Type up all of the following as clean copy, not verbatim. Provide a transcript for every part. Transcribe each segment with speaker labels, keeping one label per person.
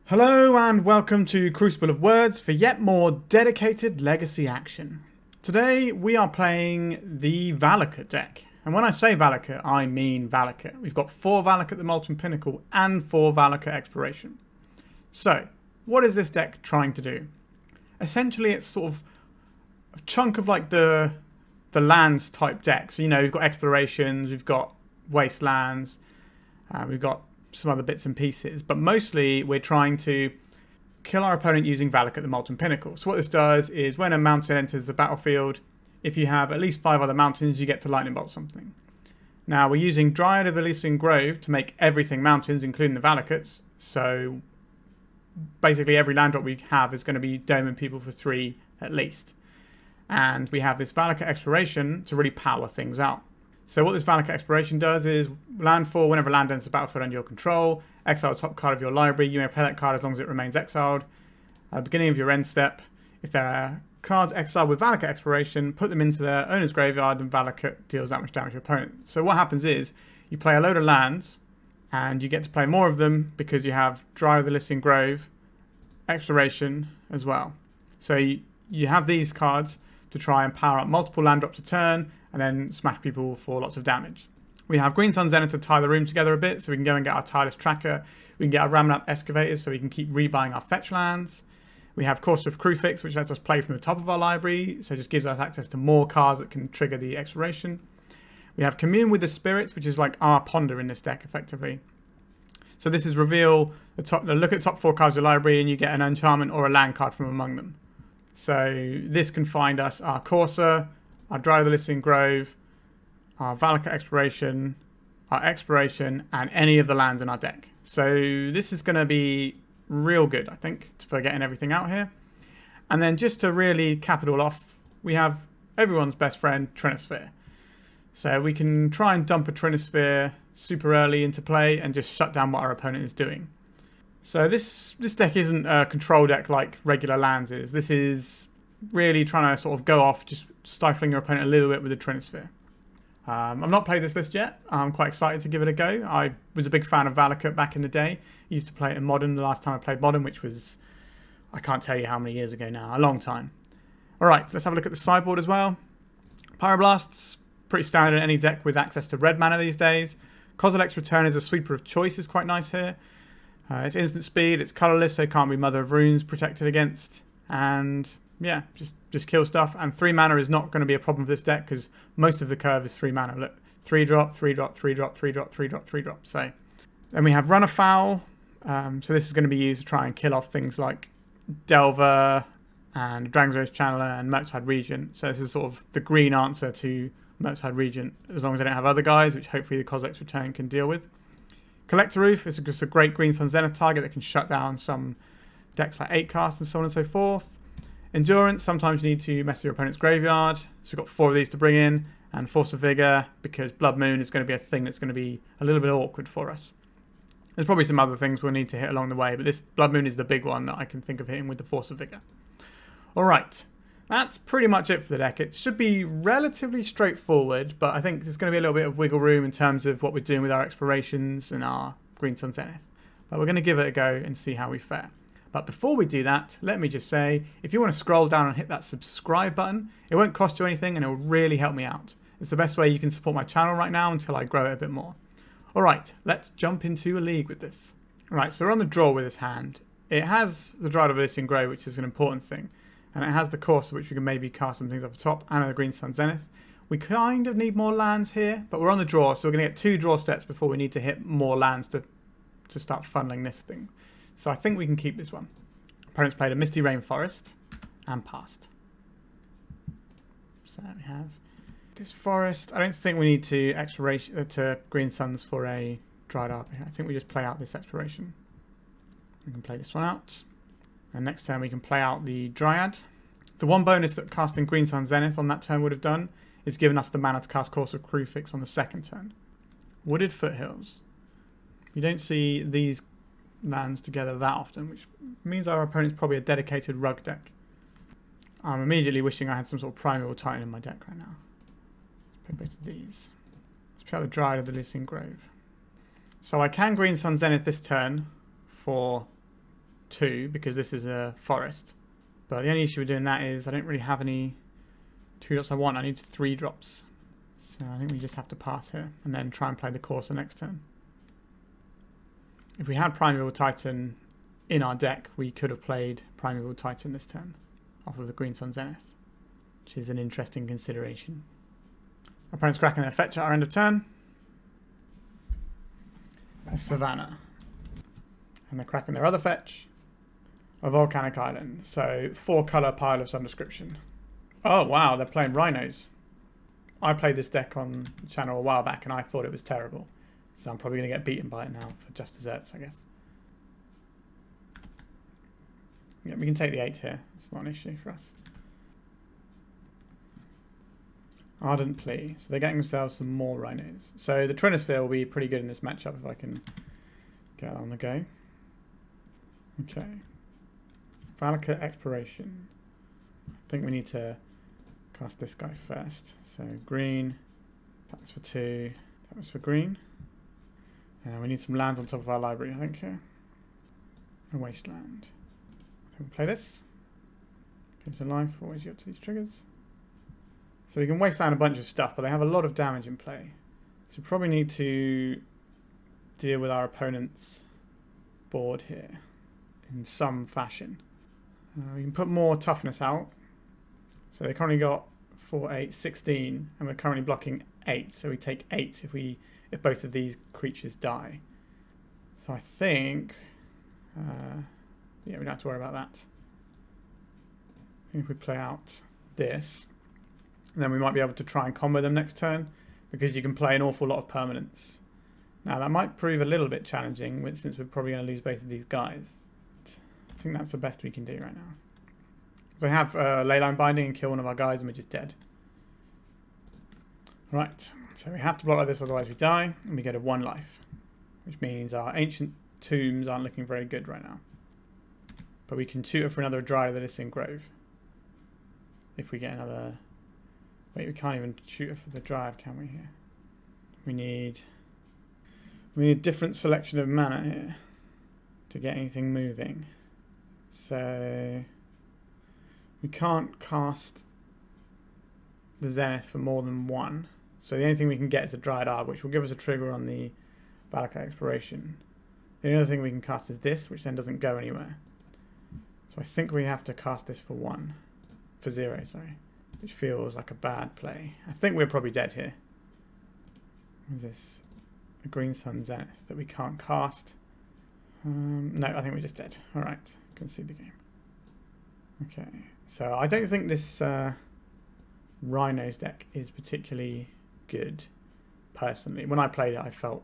Speaker 1: Hello and welcome to Crucible of Words for yet more dedicated Legacy action. Today we are playing the Valakut deck. And when I say Valakut, I mean Valakut. We've got 4 Valakut the Molten Pinnacle and 4 Valakut Exploration. So, what is this deck trying to do? Essentially it's sort of a chunk of like the lands type deck. So, you know, we've got Explorations, we've got Wastelands, we've got some other bits and pieces, but mostly we're trying to kill our opponent using Valakut the Molten Pinnacle. So what this does is when a mountain enters the battlefield, if you have at least 5 other mountains, you get to lightning bolt something. Now we're using Dryad of Elysian Grove to make everything mountains, including the Valakuts. So basically every land drop we have is going to be doming people for 3 at least. And we have this Valakut Exploration to really power things out. So what this Valakut Exploration does is landfall, whenever land enters the battlefield under your control, exile the top card of your library. You may play that card as long as it remains exiled. At the beginning of your end step, if there are cards exiled with Valakut Exploration, put them into their owner's graveyard and Valakut deals that much damage to your opponent. So what happens is, you play a load of lands, and you get to play more of them because you have Dryad of the Elysian Grove, Exploration as well. So you have these cards to try and power up multiple land drops a turn, and then smash people for lots of damage. We have Green Sun Zenith to tie the room together a bit, so we can go and get our tireless tracker. We can get our ramming up excavators, so we can keep rebuying our fetch lands. We have Courser of Crufix, which lets us play from the top of our library, so it just gives us access to more cards that can trigger the exploration. We have Commune with the Spirits, which is like our ponder in this deck, effectively. So this is reveal look at the top 4 cards of your library, and you get an enchantment or a land card from among them. So this can find us our Courser, our Dryad of the Elysian Grove, our Valakut Exploration, our Exploration, and any of the lands in our deck. So this is going to be real good, I think, for getting everything out here. And then just to really cap it all off, we have everyone's best friend, Trinisphere. So we can try and dump a Trinisphere super early into play and just shut down what our opponent is doing. So this deck isn't a control deck like regular lands is. This is really trying to sort of go off, just stifling your opponent a little bit with the Trinisphere. I've not played this list yet. I'm quite excited to give it a go. I was a big fan of Valakut back in the day. Used to play it in Modern the last time I played Modern, which was, I can't tell you how many years ago now, a long time. Alright, let's have a look at the sideboard as well. Pyroblasts, pretty standard in any deck with access to red mana these days. Kozilek's Return is a sweeper of choice, is quite nice here. It's instant speed, it's colourless, so it can't be Mother of Runes protected against. And yeah, just kill stuff. And 3 mana is not going to be a problem for this deck because most of the curve is 3 mana. Look, 3 drop, 3 drop, 3 drop, 3 drop, 3 drop, 3 drop. So then we have Run Afoul. So this is going to be used to try and kill off things like Delver and Dragon's Rose Channeler and Murktide Regent. So this is sort of the green answer to Murktide Regent, as long as I don't have other guys, which hopefully the Kozilek's Return can deal with. Collector Roof is just a great Green Sun Zenith target that can shut down some decks like 8cast and so on and so forth. Endurance, sometimes you need to mess with your opponent's graveyard. So we've got 4 of these to bring in. And Force of Vigor, because Blood Moon is going to be a thing that's going to be a little bit awkward for us. There's probably some other things we'll need to hit along the way, but this Blood Moon is the big one that I can think of hitting with the Force of Vigor. Alright, that's pretty much it for the deck. It should be relatively straightforward, but I think there's going to be a little bit of wiggle room in terms of what we're doing with our explorations and our Green Sun Zenith. But we're going to give it a go and see how we fare. But before we do that, let me just say, if you want to scroll down and hit that subscribe button, it won't cost you anything and it will really help me out. It's the best way you can support my channel right now until I grow it a bit more. Alright, let's jump into a league with this. Alright, so we're on the draw with this hand. It has the Dryad of Elysian Grove, which is an important thing. And it has the Courser, which we can maybe cast some things off the top, and the Green Sun Zenith. We kind of need more lands here, but we're on the draw, so we're going to get 2 draw steps before we need to hit more lands to start funneling this thing. So I think we can keep this one. Opponent's played a Misty Rainforest and passed. So we have this forest. I don't think we need to to Green Suns for a Dryad Arbor. I think we just play out this exploration. We can play this one out. And next turn we can play out the Dryad. The one bonus that casting Green Sun Zenith on that turn would have done is given us the mana to cast Courser of Crufix on the second turn. Wooded Foothills. You don't see these lands together that often, which means our opponent's probably a dedicated rug deck. I'm immediately wishing I had some sort of Primeval Titan in my deck right now. Let's play both of these. Let's play out the Dryad of the Elysian Grove. So I can Green Sun Zenith this turn for 2 because this is a forest. But the only issue with doing that is I don't really have any 2 drops I want. I need 3 drops. So I think we just have to pass here and then try and play the Corsair next turn. If we had Primeval Titan in our deck, we could have played Primeval Titan this turn off of the Green Sun Zenith, which is an interesting consideration. Our opponent's cracking their fetch at our end of turn. A Savannah. And they're cracking their other fetch. A Volcanic Island. So 4-colour pile of some description. Oh wow, they're playing Rhinos. I played this deck on the channel a while back and I thought it was terrible. So I'm probably going to get beaten by it now for just desserts, I guess. Yeah, we can take the 8 here. It's not an issue for us. Ardent Plea. So they're getting themselves some more Rhinos. So the Trinisphere will be pretty good in this matchup if I can get that on the go. Okay. Valakut Exploration. I think we need to cast this guy first. So green. That was for 2. That was for green. And we need some lands on top of our library, I think, here. A wasteland. I think we'll play this. Gives a life, always get to these triggers. So we can waste down a bunch of stuff, but they have a lot of damage in play. So we probably need to deal with our opponent's board here in some fashion. We can put more toughness out. So they currently got 4, 8, 16, and we're currently blocking 8. So we take 8 if both of these creatures die. So I think, yeah, we don't have to worry about that. I think if we play out this, then we might be able to try and combo them next turn, because you can play an awful lot of permanents. Now that might prove a little bit challenging since we're probably going to lose both of these guys. I think that's the best we can do right now. We have Leyline Binding and kill one of our guys and we're just dead. Right, so we have to block like this, otherwise we die, and we get a 1 life. Which means our Ancient Tombs aren't looking very good right now. But we can tutor for another Dryad of the Listing Grove. If we get another... Wait, we can't even tutor for the Dryad, can we, here? We need a different selection of mana here to get anything moving. So we can't cast the Zenith for more than 1. So the only thing we can get is a Dryad Arb, which will give us a trigger on the Valakut Exploration. The only other thing we can cast is this, which then doesn't go anywhere. So I think we have to cast this for 1. For 0, sorry. Which feels like a bad play. I think we're probably dead here. What is this? A Green Sun Zenith that we can't cast. No, I think we're just dead. Alright, concede the game. Okay, so I don't think this Rhinos deck is particularly good, personally. When I played it, I felt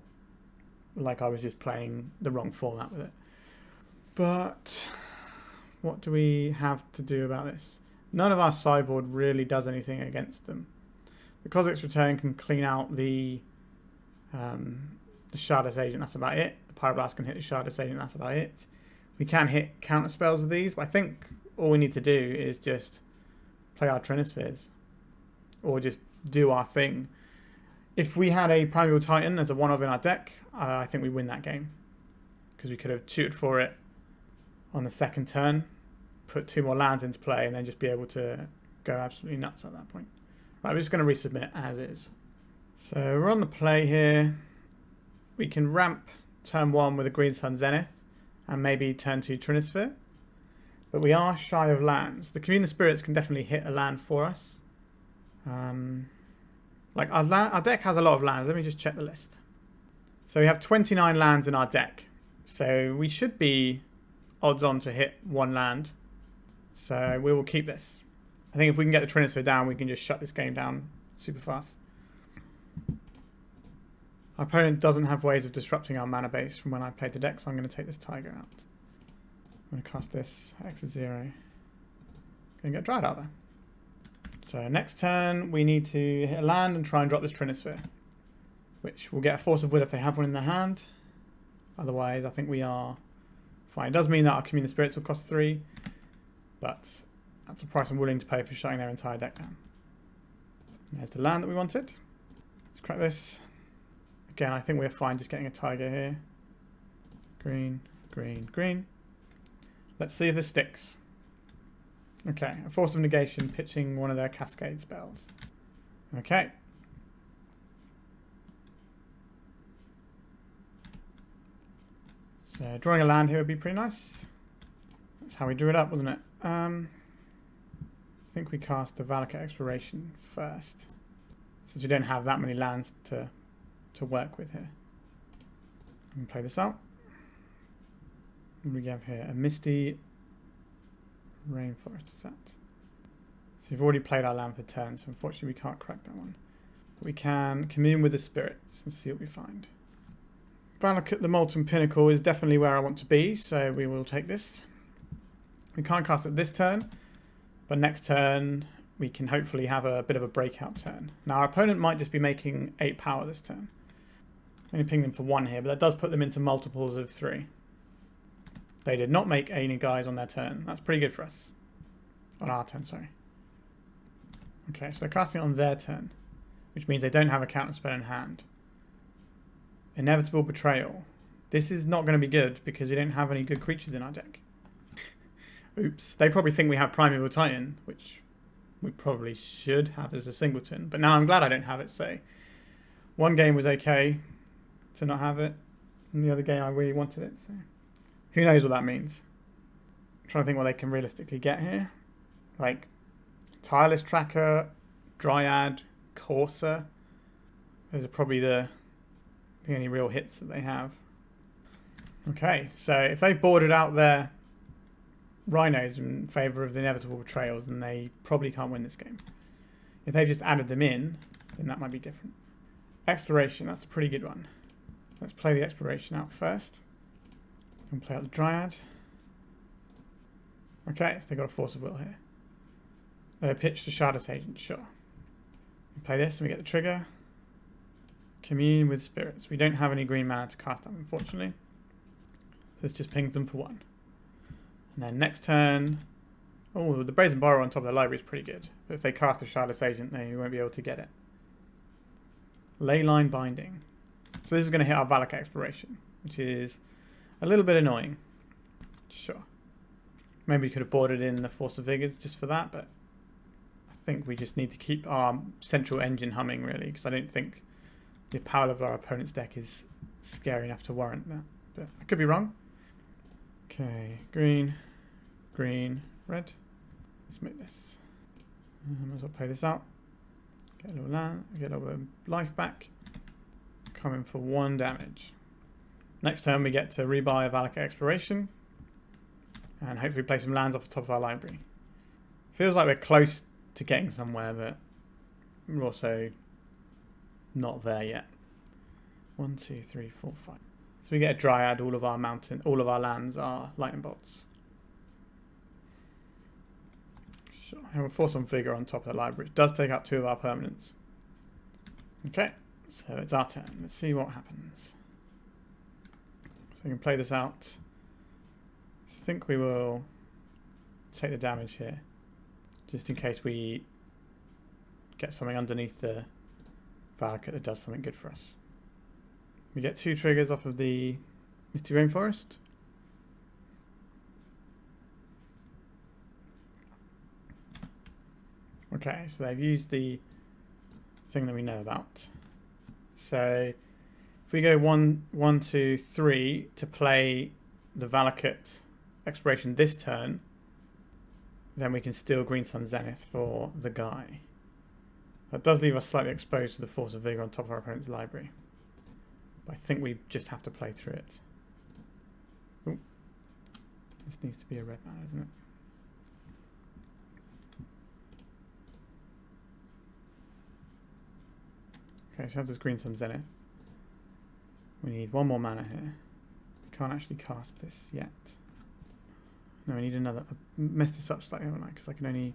Speaker 1: like I was just playing the wrong format with it. But what do we have to do about this? None of our sideboard really does anything against them. The Kozilek's Return can clean out the Shardless Agent, that's about it. The Pyroblast can hit the Shardless Agent, that's about it. We can hit counter spells with these, but I think all we need to do is just play our Trinispheres. Or just do our thing. If we had a Primeval Titan as a one-of in our deck, I think we win that game. Because we could have tutored for it on the second turn, put 2 more lands into play, and then just be able to go absolutely nuts at that point. Right, we're just going to resubmit as is. So we're on the play here. We can ramp turn 1 with a Green Sun Zenith, and maybe turn 2 Trinisphere. But we are shy of lands. The Commune of Spirits can definitely hit a land for us. Like our deck has a lot of lands. Let me just check the list. So we have 29 lands in our deck. So we should be odds on to hit 1 land. So we will keep this. I think if we can get the Trinisphere down, we can just shut this game down super fast. Our opponent doesn't have ways of disrupting our mana base from when I played the deck, so I'm going to take this Tiger out. I'm going to cast this, X is 0. Going to get Dryad Arbor. So next turn, we need to hit a land and try and drop this Trinisphere, which will get a Force of Will if they have one in their hand. Otherwise, I think we are fine. It does mean that our Commune of Spirits will cost 3, but that's a price I'm willing to pay for shutting their entire deck down. And there's the land that we wanted. Let's crack this. Again, I think we're fine just getting a Tiger here. Green, green, green. Let's see if this sticks. Okay, a Force of Negation pitching one of their Cascade spells. Okay. So drawing a land here would be pretty nice. That's how we drew it up, wasn't it? I think we cast the Valakut Exploration first, since we don't have that many lands to work with here. We can play this out. What do we have here? A Misty Rainforest, is that? So we've already played our land for turn, so unfortunately we can't crack that one. But we can commune with the spirits and see what we find. Valakut the Molten Pinnacle is definitely where I want to be, so we will take this. We can't cast it this turn, but next turn we can hopefully have a bit of a breakout turn. Now our opponent might just be making 8 power this turn. I'm only ping them for 1 here, but that does put them into multiples of 3. They did not make any guys on their turn. That's pretty good for us. On our turn, sorry. Okay, so they're casting it on their turn, which means they don't have a counter spell in hand. Inevitable Betrayal. This is not going to be good because we don't have any good creatures in our deck. Oops. They probably think we have Primeval Titan, which we probably should have as a singleton. But now I'm glad I don't have it, so one game was okay to not have it, and the other game I really wanted it, so who knows what that means. I'm trying to think what they can realistically get here. Like Tireless Tracker, Dryad, Courser. Those are probably the only real hits that they have. Okay, so if they've boarded out their Rhinos in favour of the Inevitable Betrayals, then they probably can't win this game. If they've just added them in, then that might be different. Exploration, that's a pretty good one. Let's play the Exploration out first. And play out the Dryad. Okay, so they've got a Force of Will here. They pitched a Shardless Agent, sure. We play this and we get the trigger. Commune with Spirits. We don't have any green mana to cast them, unfortunately. So this just pings them for 1. And then next turn... Oh, the Brazen Borrower on top of the library is pretty good. But if they cast a Shardless Agent, then you won't be able to get it. Leyline Binding. So this is going to hit our Valakut Exploration, which is a little bit annoying. Sure. Maybe we could have boarded in the Force of Vigors just for that, but I think we just need to keep our central engine humming, really, because I don't think the power level of our opponent's deck is scary enough to warrant that. But I could be wrong. Okay, green, green, red. Let's make this. Might as well play this out. Get a little land, get a little bit of life back. Come in for 1 damage. Next turn we get to rebuy a Valakut Exploration and hopefully play some lands off the top of our library. Feels like we're close to getting somewhere, but we're also not there yet. 1, 2, 3, 4, 5. So we get a Dryad, all of our lands are lightning bolts. So I have a Force on Vigor on top of the library. It does take out 2 of our permanents. Okay, so it's our turn. Let's see what happens. So we can play this out. I think we will take the damage here, just in case we get something underneath the Valakut that does something good for us. We get 2 triggers off of the Misty Rainforest. Okay, so they've used the thing that we know about. So if we go 1, 1, 2, 3 to play the Valakut Exploration this turn, then we can steal Green Sun Zenith for the guy. That does leave us slightly exposed to the Force of Vigor on top of our opponent's library. But I think we just have to play through it. Ooh. This needs to be a red mana, isn't it? Okay, so we have this Green Sun Zenith. We need 1 more mana here. We can't actually cast this yet. No, we need another. I messed this up slightly, haven't I? Because I can only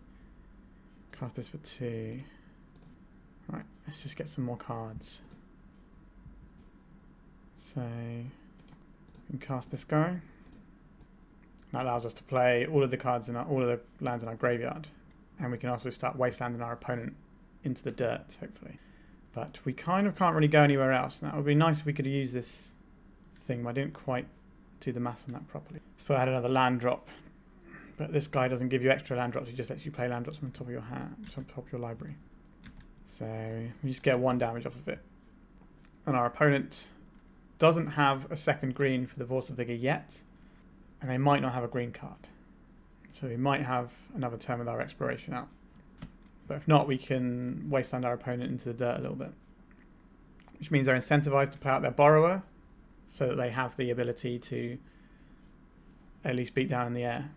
Speaker 1: cast this for 2. Right, let's just get some more cards. So we can cast this guy. That allows us to play all of the cards in all of the lands in our graveyard, and we can also start wastelanding our opponent into the dirt, hopefully. But we kind of can't really go anywhere else. Now it would be nice if we could use this thing, but I didn't quite do the maths on that properly. So I had another land drop But this guy doesn't give you extra land drops, he just lets you play land drops from the top of your hand, from the top of your library. So we just get 1 damage off of it. And our opponent doesn't have a second green for the Force of Vigor yet, and they might not have a green card. So we might have another turn with our exploration out. But if not, we can wasteland our opponent into the dirt a little bit. Which means they're incentivized to play out their borrower, so that they have the ability to at least beat down in the air.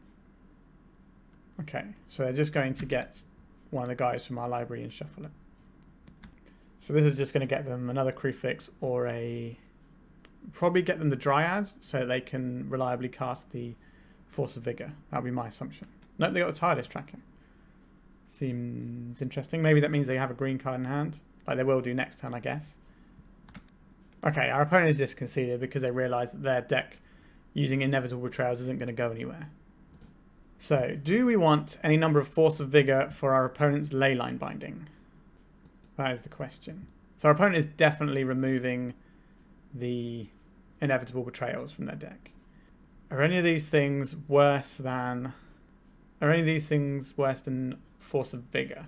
Speaker 1: Okay, so they're just going to get one of the guys from our library and shuffle it. So this is just going to get them another crew fix or probably get them the Dryad so that they can reliably cast the Force of Vigor. That would be my assumption. Nope, they got the Tireless Tracker. Seems interesting. Maybe that means they have a green card in hand. Like they will do next turn, I guess. Okay, our opponent is just conceded because they realise that their deck using Inevitable Betrayals isn't going to go anywhere. So, do we want any number of Force of Vigor for our opponent's Leyline Binding? That is the question. So our opponent is definitely removing the Inevitable Betrayals from their deck. Are any of these things worse than... Force of Vigor?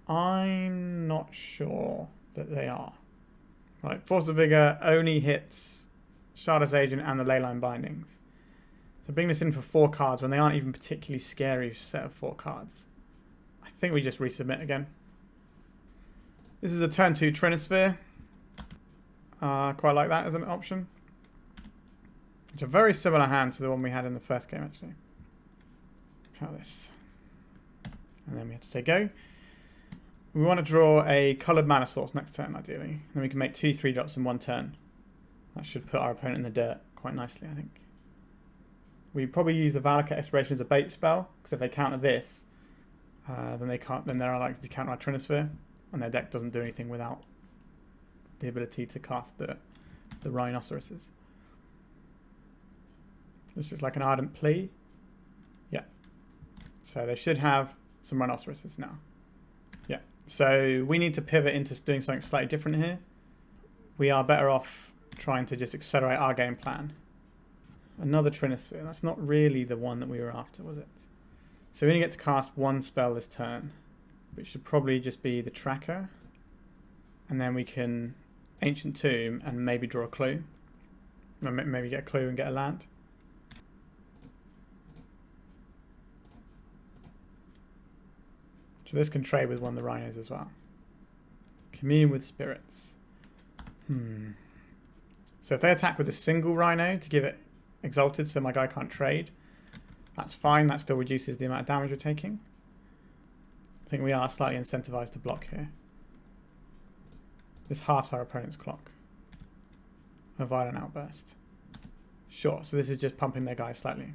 Speaker 1: I'm not sure that they are. Right, Force of Vigor only hits Shardless Agent and the Leyline Bindings. So bring this in for 4 cards when they aren't even particularly scary set of 4 cards. I think we just resubmit again. This is a turn 2 Trinisphere. Quite like that as an option. It's a very similar hand to the one we had in the first game, actually. Try this. And then we have to say go. We want to draw a coloured mana source next turn, ideally. Then we can make 2 3-drops in 1 turn. That should put our opponent in the dirt quite nicely, I think. We probably use the Valakut Exploration as a bait spell, because if they counter this, then they're unlikely to counter our Trinisphere, and their deck doesn't do anything without the ability to cast the Rhinoceroses. This is like an Ardent Plea. Yeah. So they should have some Rhinoceroses now. Yeah. So we need to pivot into doing something slightly different here. We are better off trying to just accelerate our game plan. Another Trinisphere. That's not really the one that we were after, was it? So we only get to cast 1 spell this turn, which should probably just be the Tracker. And then we can Ancient Tomb and maybe draw a clue. Or maybe get a clue and get a land. So this can trade with one of the Rhinos as well. Commune with Spirits. So if they attack with a single Rhino to give it Exalted so my guy can't trade, that's fine. That still reduces the amount of damage we're taking. I think we are slightly incentivized to block here. This halves our opponent's clock. A Violent Outburst. Sure, so this is just pumping their guy slightly.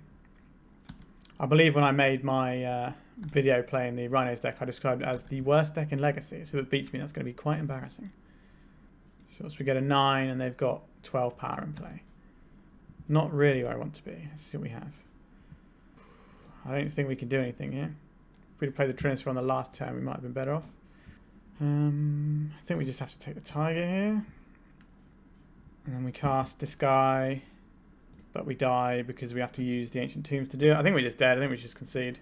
Speaker 1: I believe when I made my video playing the Rhinos deck, I described it as the worst deck in Legacy. So if it beats me, that's going to be quite embarrassing. Sure, so we get a 9 and they've got 12 power in play. Not really where I want to be. Let's see what we have. I don't think we can do anything here. If we'd played the Trinisphere on the last turn, we might have been better off. I think we just have to take the Tiger here. And then we cast this guy. But we die because we have to use the Ancient Tombs to do it. I think we're just dead. I think we just concede.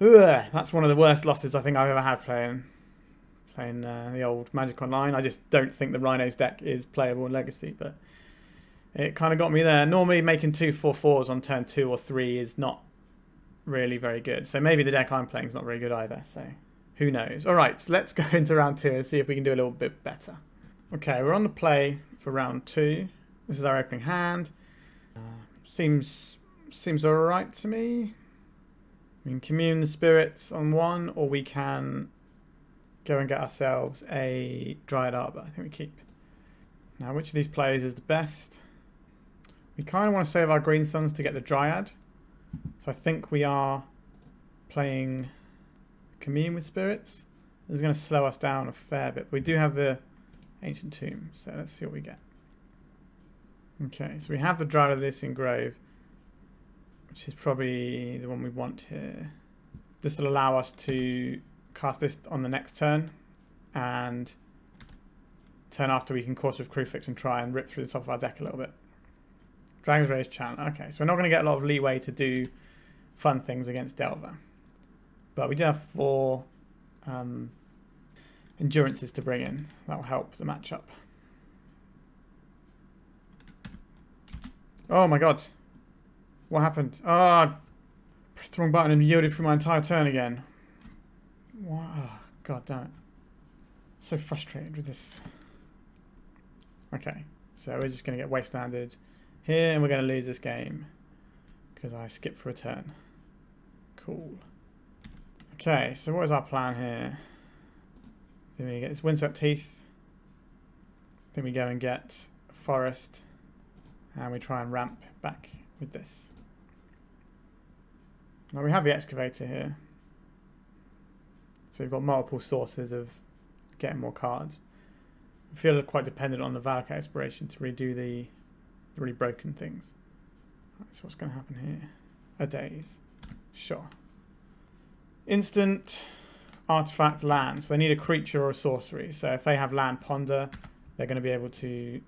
Speaker 1: Ugh, that's one of the worst losses I think I've ever had playing the old Magic Online. I just don't think the Rhinos deck is playable in Legacy, but it kind of got me there. Normally making 2 4/4s on turn 2 or 3 is not really very good. So maybe the deck I'm playing is not very good either. So who knows? All right, so let's go into round 2 and see if we can do a little bit better. Okay, we're on the play for round 2. This is our opening hand. Seems all right to me. We can commune the spirits on 1, or we can go and get ourselves a Dryad Arbor. I think we keep. Now, which of these plays is the best? We kind of want to save our green suns to get the Dryad. So I think we are playing commune with spirits. This is going to slow us down a fair bit. We do have the Ancient Tomb, so let's see what we get. Okay, so we have the Dryad of the Elysian Grove, which is probably the one we want here. This will allow us to cast this on the next turn, and turn after we can Course of Crucifix and try and rip through the top of our deck a little bit. Dragon's Rage Channel. Okay, so we're not going to get a lot of leeway to do fun things against Delver. But we do have 4 endurances to bring in. That will help the matchup. Oh my god. What happened? Oh, I pressed the wrong button and yielded for my entire turn again. What? Oh, god damn it. So frustrated with this. Okay, so we're just going to get wastelanded here and we're going to lose this game because I skipped for a turn. Cool. Okay, so what is our plan here? Then we get this Windswept Heath. Then we go and get a forest. And we try and ramp back with this. Now we have the excavator here. So we've got multiple sources of getting more cards. I feel quite dependent on the Valakut Exploration to redo the really broken things. Right, so what's going to happen here? A daze. Sure. Instant artifact land. So they need a creature or a sorcery. So if they have land ponder, they're going to be able to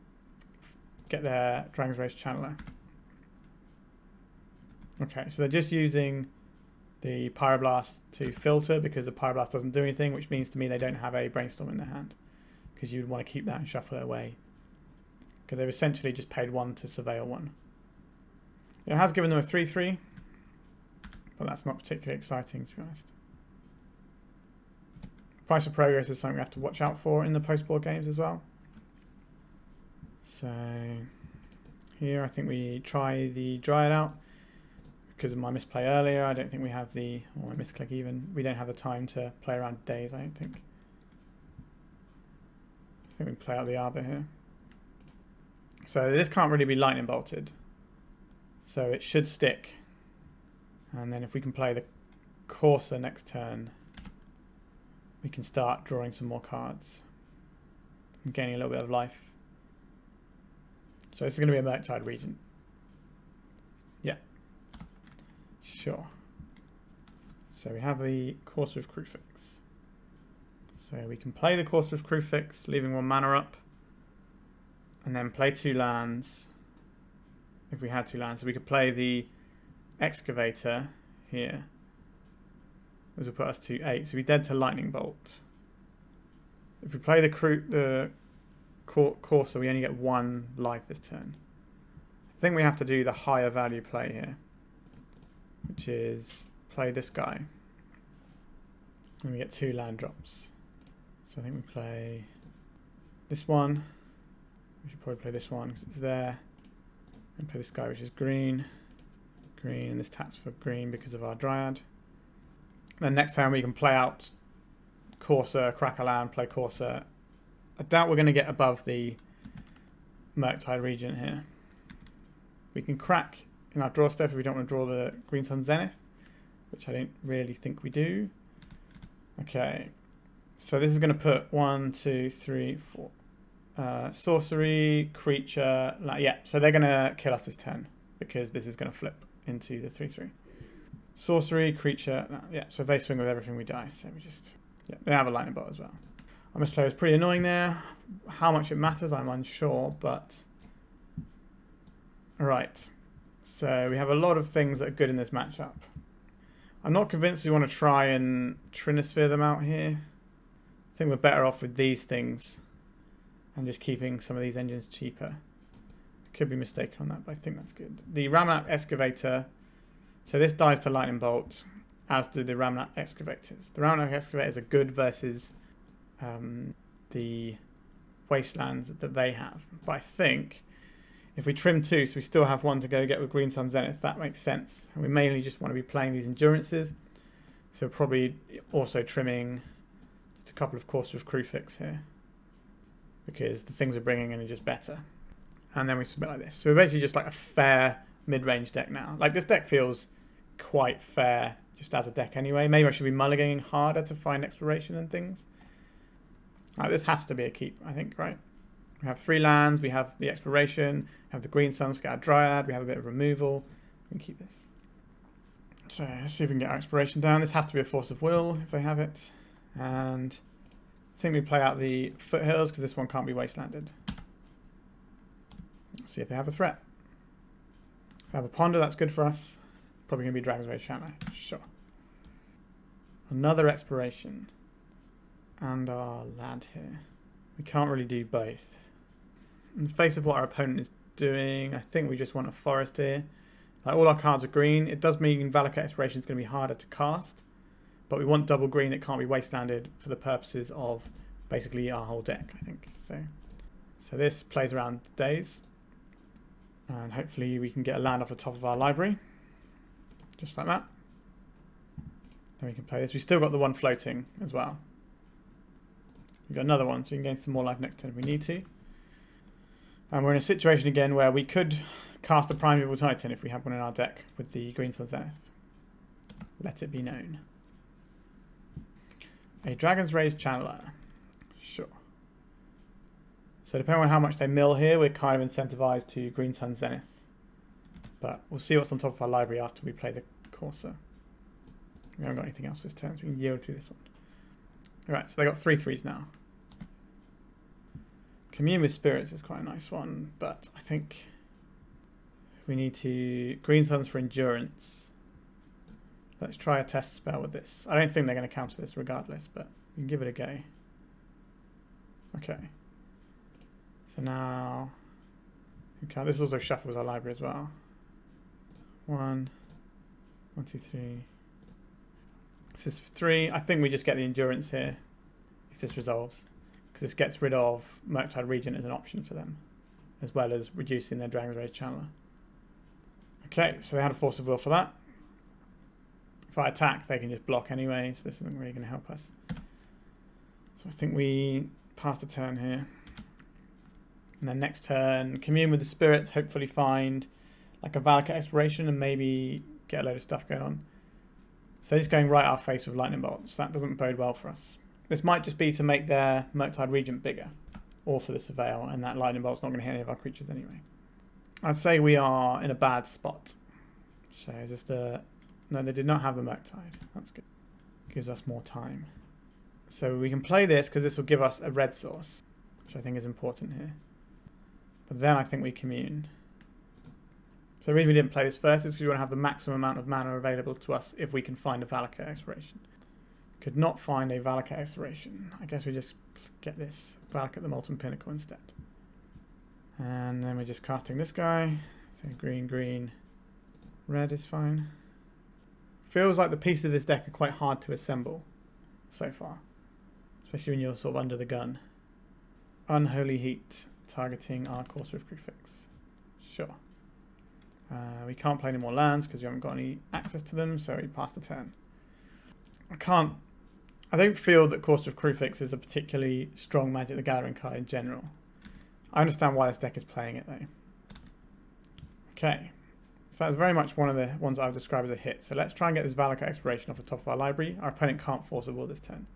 Speaker 1: get their Dragon's Race Channeler. Okay, so they're just using the Pyroblast to filter because the Pyroblast doesn't do anything, which means to me they don't have a Brainstorm in their hand because you'd want to keep that and shuffle it away because they've essentially just paid 1 to Surveil 1. It has given them a 3/3, but that's not particularly exciting to be honest. Price of Progress is something we have to watch out for in the post-board games as well. So here I think we try the Dryad out because of my misplay earlier. I don't think we have the, or my misclick even, we don't have the time to play around days, I don't think. I think we play out the Arbor here. So this can't really be lightning bolted. So it should stick. And then if we can play the Courser next turn, we can start drawing some more cards and gaining a little bit of life. So this is going to be a Murktide region. Yeah. Sure. So we have the Courser of Crucifix. So we can play the Courser of Crucifix, leaving 1 mana up. And then play 2 lands. If we had 2 lands. So we could play the Excavator here. This will put us to 8. So we're dead to Lightning Bolt. If we play the Courser, we only get 1 life this turn. I think we have to do the higher value play here, which is play this guy. And we get 2 land drops. So I think we play this one. We should probably play this one because it's there. And play this guy, which is green. Green, and this taps for green because of our Dryad. Then next time we can play out Courser, crack a land, play Courser. I doubt we're going to get above the Murktide region here. We can crack in our draw step if we don't want to draw the Green Sun Zenith, which I don't really think we do. Okay, so this is going to put 1, 2, 3, 4. Sorcery, creature, yeah, so they're going to kill us this turn because this is going to flip into the 3/3. Sorcery, creature, yeah, so if they swing with everything we die. So we just, yeah, they have a lightning bolt as well. Our misplay was pretty annoying there. How much it matters, I'm unsure, but... Alright, so we have a lot of things that are good in this matchup. I'm not convinced we want to try and Trinisphere them out here. I think we're better off with these things and just keeping some of these engines cheaper. Could be mistaken on that, but I think that's good. The Ramunap Excavator, so this dies to Lightning Bolt, as do the Ramunap Excavators. The Ramunap Excavators are good versus the Wastelands that they have. But I think if we trim 2, so we still have 1 to go get with Green Sun Zenith, that makes sense. And we mainly just want to be playing these Endurances. So probably also trimming just a couple of Courser of Crucifix here, because the things we're bringing in are just better. And then we submit like this. So we're basically just like a fair mid-range deck now. Like this deck feels quite fair just as a deck anyway. Maybe I should be mulliganing harder to find exploration and things. This has to be a keep, I think, right? We have 3 lands, we have the exploration, we have the Green Sun Scatter Dryad, we have a bit of removal. We can keep this. So let's see if we can get our exploration down. This has to be a Force of Will if they have it. And I think we play out the Foothills because this one can't be wastelanded. Let's see if they have a threat. If they have a Ponder, that's good for us. Probably going to be Dragon's Rage Channeler. Sure. Another Exploration. And our lad here. We can't really do both. In the face of what our opponent is doing, I think we just want a forest here. Like, all our cards are green. It does mean Valakut Exploration is going to be harder to cast. But we want double green. It can't be wastelanded for the purposes of basically our whole deck, I think. So this plays around days. And hopefully we can get a land off the top of our library. Just like that. Then we can play this. We've still got the one floating as well. We've got another one, so we can gain some more life next turn if we need to. And we're in a situation again where we could cast a Primeval Titan if we have one in our deck with the Green Sun Zenith. Let it be known. A Dragon's Rage Channeler. Sure. So depending on how much they mill here, we're kind of incentivized to Green Sun Zenith. But we'll see what's on top of our library after we play the Corsair. We haven't got anything else this turn, so we can yield through this one. Alright, so they got 3/3s now. Commune with Spirits is quite a nice one, but I think we need to... Green Suns for Endurance. Let's try a test spell with this. I don't think they're going to counter this regardless, but we can give it a go. Okay. So now... Okay, this also shuffles our library as well. 1, 2, 3. This is 3. I think we just get the Endurance here if this resolves. Because this gets rid of Murktide Regent as an option for them, as well as reducing their Dragon's Rage Channeler. Okay, so they had a Force of Will for that. If I attack, they can just block anyway, so this isn't really going to help us. So I think we pass the turn here. And then next turn, commune with the spirits, hopefully find like a Valakut Exploration and maybe get a load of stuff going on. So they're just going right our face with lightning bolts. That doesn't bode well for us. This might just be to make their Murktide Regent bigger, or for the Surveil, and that lightning bolt's not going to hit any of our creatures anyway. I'd say we are in a bad spot. So just no, they did not have the Murktide. That's good. Gives us more time. So we can play this because this will give us a red source, which I think is important here. But then I think we commune. So the reason we didn't play this first is because we want to have the maximum amount of mana available to us if we can find a Valakut Exploration. Could not find a Valakut Exploration. I guess we just get this Valakut the Molten Pinnacle instead. And then we're just casting this guy. So green, green, red is fine. Feels like the pieces of this deck are quite hard to assemble so far. Especially when you're sort of under the gun. Unholy Heat, targeting our Corsair of Crucifix. Sure. We can't play any more lands because we haven't got any access to them, so we pass the turn. I don't feel that Corsair of Crucifix is a particularly strong Magic the Gathering card in general. I understand why this deck is playing it though. Okay. So that's very much one of the ones I've described as a hit. So let's try and get this Valakut Exploration off the top of our library. Our opponent can't force a will this turn.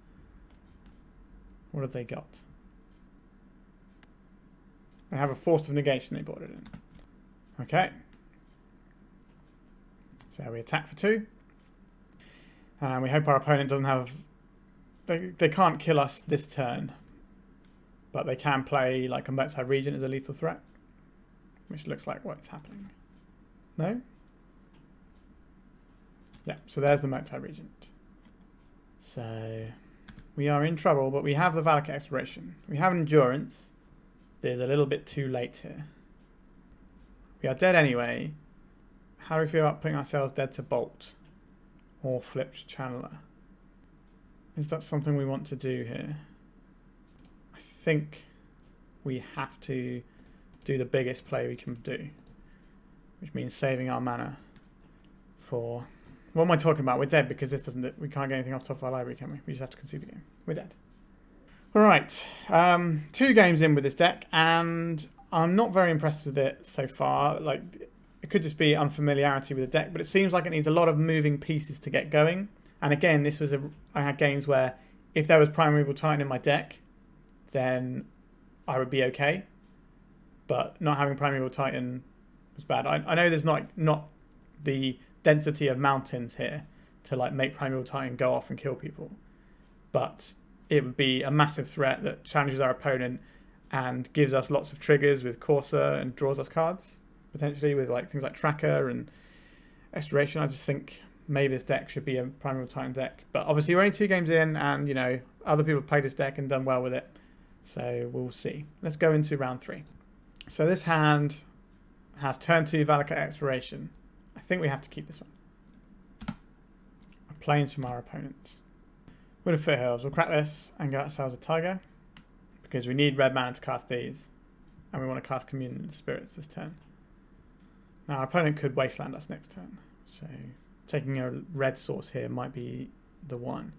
Speaker 1: What have they got? They have a Force of Negation they brought it in. Okay. So we attack for 2. And we hope our opponent doesn't have... They can't kill us this turn. But they can play like a Murktide Regent as a lethal threat. Which looks like what's happening. No? Yeah, so there's the Murktide Regent. So we are in trouble, but we have the Valakut Exploration. We have Endurance. There's a little bit too late here. We are dead anyway. How do we feel about putting ourselves dead to Bolt? Or Flipped Channeler? Is that something we want to do here? I think we have to do the biggest play we can do. Which means saving our mana for... What am I talking about? We're dead because this doesn't... We can't get anything off the top of our library, can we? We just have to concede the game. We're dead. Alright. 2 games in with this deck, and I'm not very impressed with it so far. Like, it could just be unfamiliarity with the deck, but it seems like it needs a lot of moving pieces to get going. And again, I had games where if there was Primeval Titan in my deck, then I would be okay. But not having Primeval Titan was bad. I know there's not the density of mountains here to like make Primeval Titan go off and kill people, but it would be a massive threat that challenges our opponent and gives us lots of triggers with Corsair and draws us cards potentially with like things like Tracker, and Exploration, I just think maybe this deck should be a Primeval Titan deck. But obviously we're only 2 games in, and, you know, other people have played this deck and done well with it. So we'll see. Let's go into round 3. So this hand has turn 2 Valakut Exploration. I think we have to keep this one. Planes from our opponent. With a Foothills, we'll crack this and get ourselves a Tiger. Because we need red mana to cast these. And we want to cast Communion of Spirits this turn. Now our opponent could Wasteland us next turn. So taking a red source here might be the one.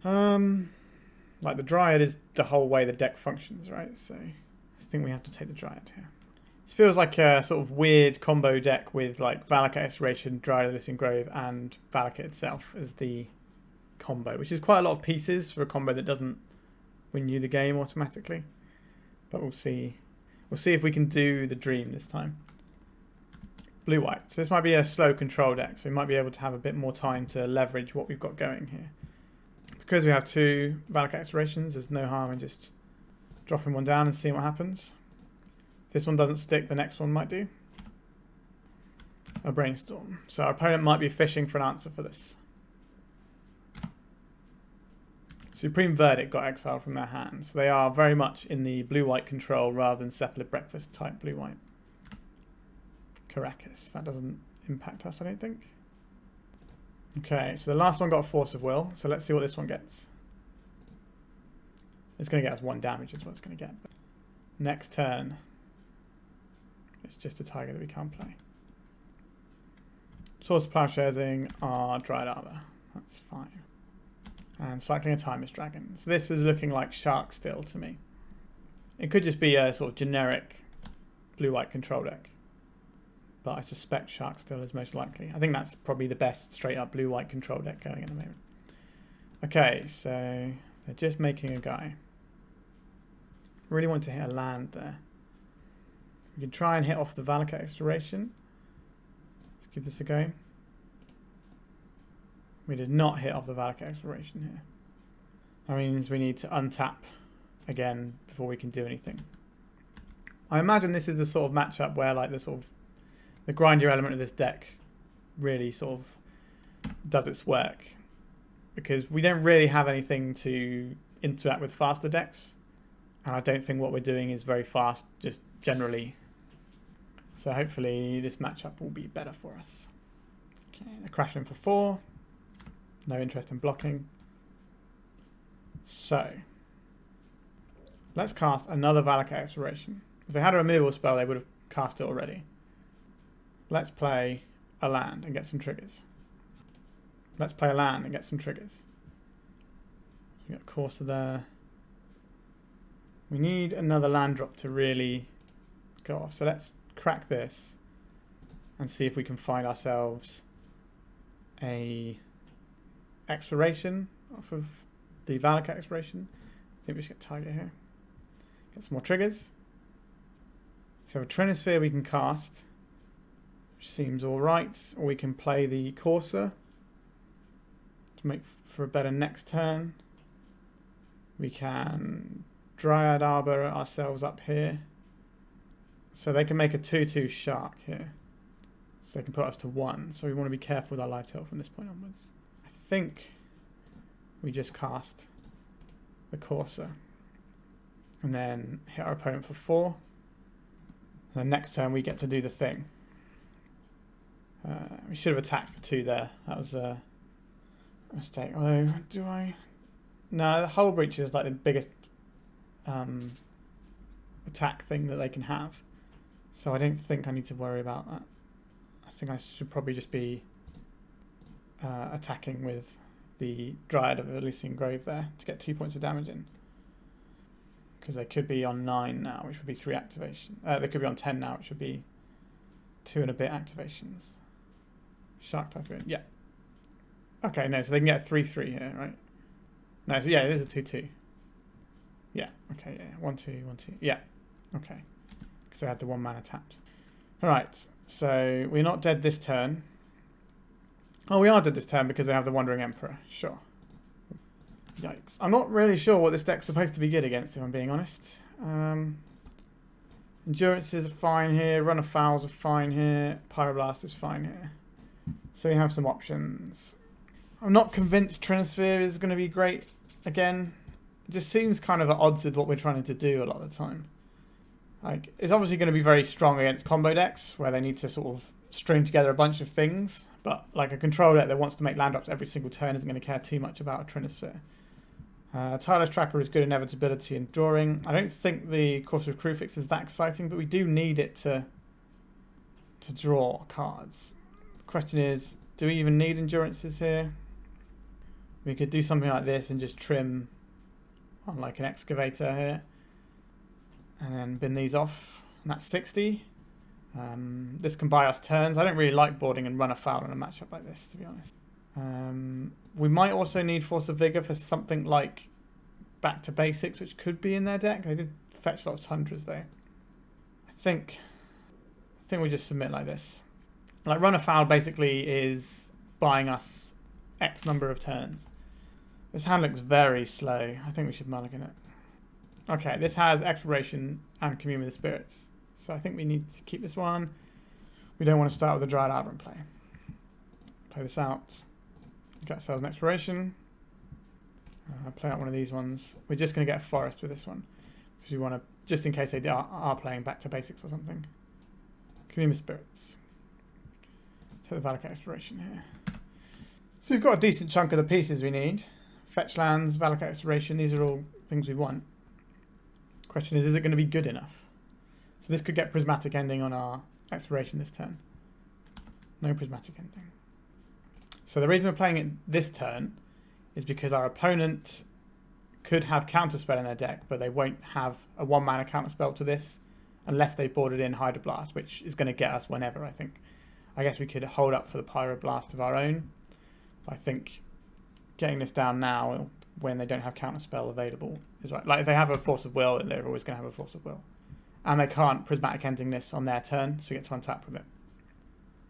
Speaker 1: Like the Dryad is the whole way the deck functions, right? So I think we have to take the Dryad here. This feels like a sort of weird combo deck with like Valakut Exploration, Dryad of the Listening Grove, and Valakut itself as the combo, which is quite a lot of pieces for a combo that doesn't win you the game automatically. But we'll see. We'll see if we can do the dream this time. Blue-white. So this might be a slow control deck, so we might be able to have a bit more time to leverage what we've got going here. Because we have 2 Valakut Explorations, there's no harm in just dropping one down and seeing what happens. If this one doesn't stick, the next one might do. A Brainstorm. So our opponent might be fishing for an answer for this. Supreme Verdict got exiled from their hand, so they are very much in the blue-white control rather than Cephalid Breakfast type blue-white. Caracas. That doesn't impact us, I don't think. Okay, so the last one got a Force of Will, so let's see what this one gets. It's going to get us 1 damage is what it's going to get. But next turn, it's just a Tiger that we can't play. Swords of Plowshares our Dryad Arbor. That's fine. And cycling a Timeless Dragon. So this is looking like Shark still to me. It could just be a sort of generic blue-white control deck. But I suspect Shark still is most likely. I think that's probably the best straight-up blue-white control deck going at the moment. Okay, so they're just making a guy. Really want to hit a land there. We can try and hit off the Valakut Exploration. Let's give this a go. We did not hit off the Valakut Exploration here. That means we need to untap again before we can do anything. I imagine this is the sort of matchup where like the grinder element of this deck really sort of does its work. Because we don't really have anything to interact with faster decks. And I don't think what we're doing is very fast, just generally. So hopefully this matchup will be better for us. Okay, they're crashing for 4. No interest in blocking. So, let's cast another Valakut Exploration. If they had a removal spell, they would have cast it already. Let's play a land and get some triggers. Let's play a land and get some triggers. We got Courser there. We need another land drop to really go off. So let's crack this and see if we can find ourselves a exploration off of the Valakut Exploration. I think we should get Tiger here. Get some more triggers. So a Trinisphere we can cast, which seems alright. Or we can play the Courser to make for a better next turn. We can Dryad Arbor ourselves up here. So they can make a 2/2 Shark here. So they can put us to 1. So we want to be careful with our live tail from this point onwards. I think we just cast the Courser. And then hit our opponent for 4. And then next turn we get to do the thing. We should have attacked for 2 there. That was a mistake. Although, do I? No, the Hull Breach is like the biggest attack thing that they can have. So I don't think I need to worry about that. I think I should probably just be attacking with the Dryad of the Listening Grove there to get 2 points of damage in. Because they could be on 9 now, which would be 3 activation. They could be on 10 now, which would be 2 and a bit activations. Shark Typhoon, yeah. Okay, no, so they can get a 3/3 here, right? No, so yeah, it is a 2/2. Yeah, okay, yeah, 1/2, 1/2, yeah, okay. Because they had the 1 mana tapped. Alright, so we're not dead this turn. Oh, we are dead this turn because they have the Wandering Emperor, sure. Yikes. I'm not really sure what this deck's supposed to be good against, if I'm being honest. Endurances are fine here, Run of Fowls are fine here, Pyroblast is fine here. So we have some options. I'm not convinced Trinisphere is going to be great again. It just seems kind of at odds with what we're trying to do a lot of the time. Like, it's obviously going to be very strong against combo decks, where they need to sort of string together a bunch of things. But like a control deck that wants to make land drops every single turn isn't going to care too much about a Trinisphere. Tireless Tracker is good inevitability and drawing. I don't think the Course of Crucifix is that exciting, but we do need it to draw cards. The question is, do we even need endurances here? We could do something like this and just trim on like an excavator here. And then bin these off. And that's 60. This can buy us turns. I don't really like boarding and run afoul in a matchup like this, to be honest. We might also need Force of Vigor for something like Back to Basics, which could be in their deck. They did fetch a lot of Tundras, though. I think we just submit like this. Like, run afoul basically is buying us X number of turns. This hand looks very slow. I think we should mulligan it. Okay, this has Exploration and Commune with the Spirits. So I think we need to keep this one. We don't want to start with a Dryad Arbor and play. Play this out. Get ourselves an Exploration. Play out one of these ones. We're just going to get a Forest with this one. Because we want to, just in case they are playing Back to Basics or something. Commune with Spirits. Take the Valakut Exploration here. So we've got a decent chunk of the pieces we need. Fetch lands, Valakut Exploration, these are all things we want. Question is it going to be good enough? So this could get Prismatic Ending on our Exploration this turn. No Prismatic Ending. So the reason we're playing it this turn is because our opponent could have Counterspell in their deck, but they won't have a 1-mana Counterspell to this unless they've boarded in Hydroblast, which is going to get us whenever, I think. I guess we could hold up for the Pyroblast of our own. I think getting this down now when they don't have Counterspell available is right. Like, if they have a Force of Will, they're always going to have a Force of Will. And they can't Prismatic Ending this on their turn, so we get to untap with it.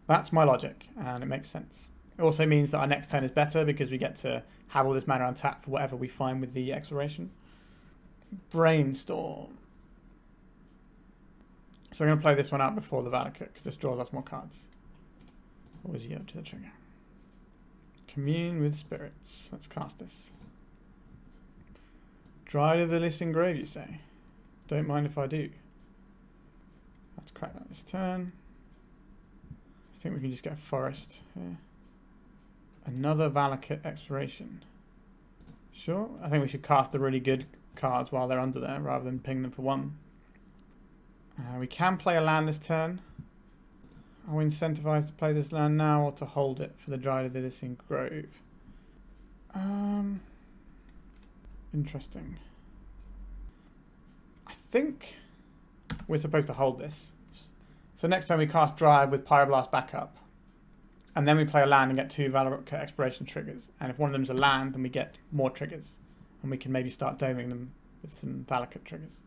Speaker 1: That's my logic, and it makes sense. It also means that our next turn is better because we get to have all this mana untapped for whatever we find with the Exploration. Brainstorm. So I'm going to play this one out before the Valakut because this draws us more cards. Always yield to the trigger. Commune with Spirits. Let's cast this. Dryad of the Listening Grave, you say? Don't mind if I do. Let's crack that this turn. I think we can just get a Forest here. Another Valakut Exploration. Sure. I think we should cast the really good cards while they're under there rather than ping them for one. We can play a land this turn. Are we incentivized to play this land now or to hold it for the Dryad of the Listening Grove? Interesting. I think we're supposed to hold this. So next time we cast Dryad with Pyroblast backup. And then we play a land and get 2 Valakut Exploration triggers. And if one of them's a land, then we get more triggers. And we can maybe start doming them with some Valakut triggers.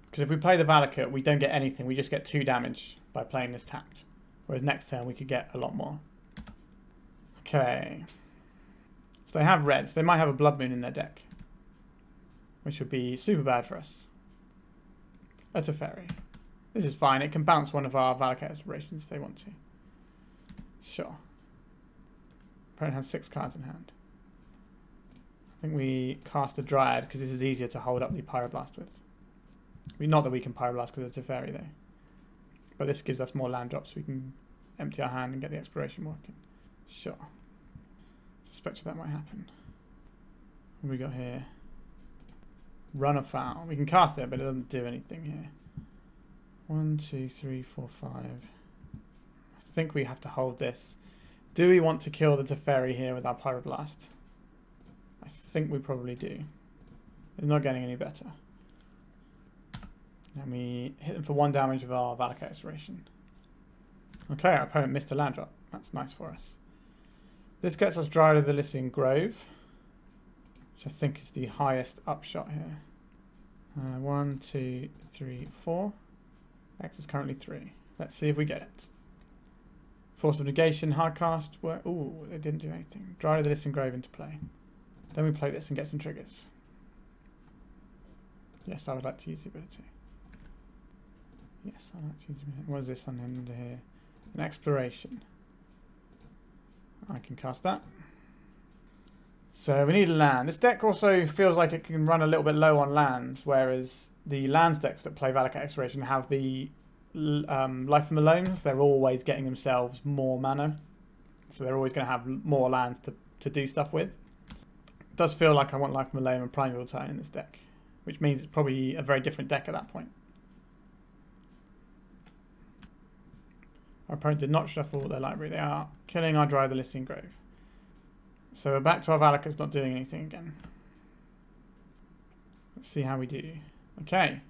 Speaker 1: Because if we play the Valakut, we don't get anything. We just get 2 damage by playing this tapped. Whereas next turn, we could get a lot more. Okay. So they have red. So they might have a Blood Moon in their deck. Which would be super bad for us. That's a fairy. This is fine. It can bounce one of our Valakut Explorations if they want to. Sure. Opponent has 6 cards in hand. I think we cast a Dryad because this is easier to hold up the Pyroblast with. Not that we can Pyroblast because it's a fairy though. But this gives us more land drops so we can empty our hand and get the Exploration working. Sure. Suspected that might happen. What have we got here? Run afoul. We can cast it, but it doesn't do anything here. 1, 2, 3, 4, 5. I think we have to hold this. Do we want to kill the Teferi here with our Pyroblast? I think we probably do. It's not getting any better. And we hit them for 1 damage with our Valakut Exploration. Okay, our opponent missed a land drop. That's nice for us. This gets us Dryad of the Listening Grove, which I think is the highest upshot here. 1, 2, 3, 4. X is currently 3. Let's see if we get it. Force of Negation, Hardcast. Ooh, they didn't do anything. Dryad of the Listening Grove into play. Then we play this and get some triggers. Yes, I would like to use the ability. Yes, I'd like to use the ability. What is this on under here? An Exploration. I can cast that. So we need a land. This deck also feels like it can run a little bit low on lands, whereas the lands decks that play Valakut Exploration have the Life from the Loams. They're always getting themselves more mana, so they're always going to have more lands to do stuff with. It does feel like I want Life from the Loam and Primeval Titan in this deck, which means it's probably a very different deck at that point. Our opponent did not shuffle their library. They are killing our Dry the Listing Grove. So we're back to our Valakut's not doing anything again. Let's see how we do. Okay.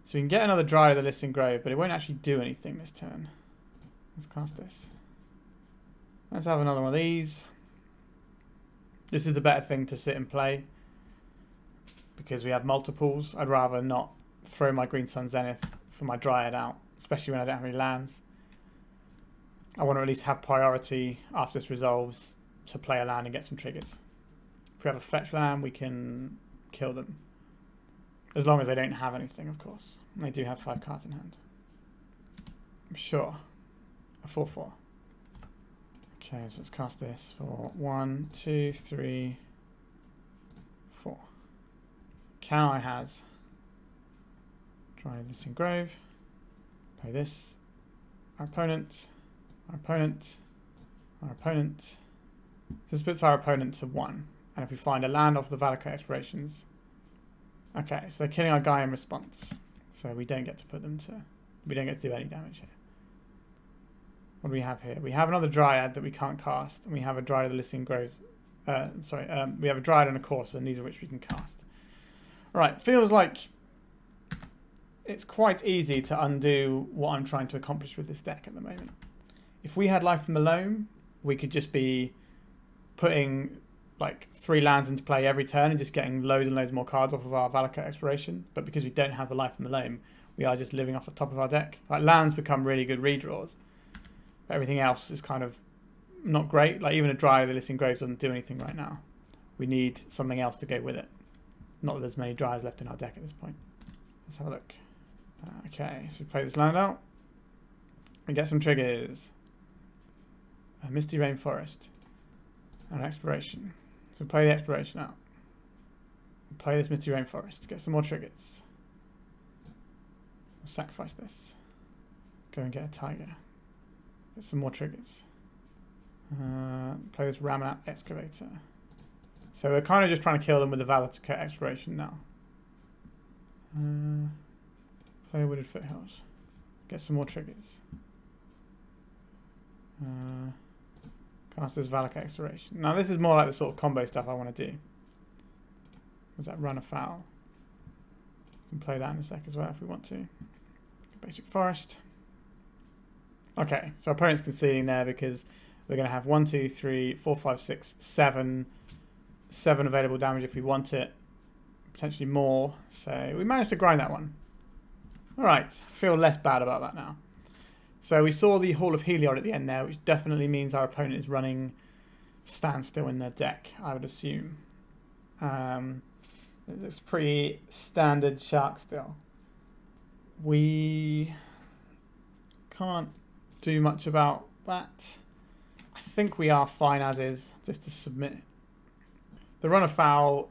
Speaker 1: So we can get another Dry the Listing Grove, but it won't actually do anything this turn. Let's cast this. Let's have another one of these. This is the better thing to sit and play, because we have multiples. I'd rather not throw my Green Sun Zenith for my Dryad out, especially when I don't have any lands. I want to at least have priority after this resolves to play a land and get some triggers. If we have a fetch land, we can kill them. As long as they don't have anything, of course. And they do have 5 cards in hand. Sure. A 4/4. Okay, so let's cast this for 1, 2, 3, 4. Can I has Dry the Listing Grove. Play this. Our opponent. Our opponent. Our opponent. This puts our opponent to 1. And if we find a land off the Valakut Explorations. Okay, so they're killing our guy in response. So we don't get to put them to. We don't get to do any damage here. What do we have here? We have another Dryad that we can't cast. And we have a Dryad of the Listing Groves. We have a Dryad and a Corsair, neither of which we can cast. Alright, feels like it's quite easy to undo what I'm trying to accomplish with this deck at the moment. If we had Life from the Loam, we could just be putting like 3 lands into play every turn and just getting loads and loads more cards off of our Valakut Exploration. But because we don't have the Life from the Loam, we are just living off the top of our deck. Like, lands become really good redraws. But everything else is kind of not great. Like, even a Dry the Listing Groves doesn't do anything right now. We need something else to go with it. Not that there's many Dryas left in our deck at this point. Let's have a look. Okay, so we play this land out. We get some triggers. A Misty Rainforest. And an Exploration. So we play the Exploration out. We play this Misty Rainforest. Get some more triggers. We'll sacrifice this. Go and get a Tiger. Get some more triggers. Play this Ramanap Excavator. So we're kind of just trying to kill them with the Valakut Exploration now. Play Wooded Foothills. Get some more triggers. Cast this Valakut Exploration. Now this is more like the sort of combo stuff I want to do. Was that Run Afoul? We can play that in a sec as well if we want to. Basic Forest. Okay, so our opponent's conceding there because we're going to have 1, 2, 3, 4, 5, 6, 7 available damage if we want it. Potentially more. So we managed to grind that one. Alright, I feel less bad about that now. So we saw the Hall of Heliod at the end there, which definitely means our opponent is running Standstill in their deck, I would assume. It looks pretty standard Shark still. We can't do much about that. I think we are fine as is, just to submit. The Run Afoul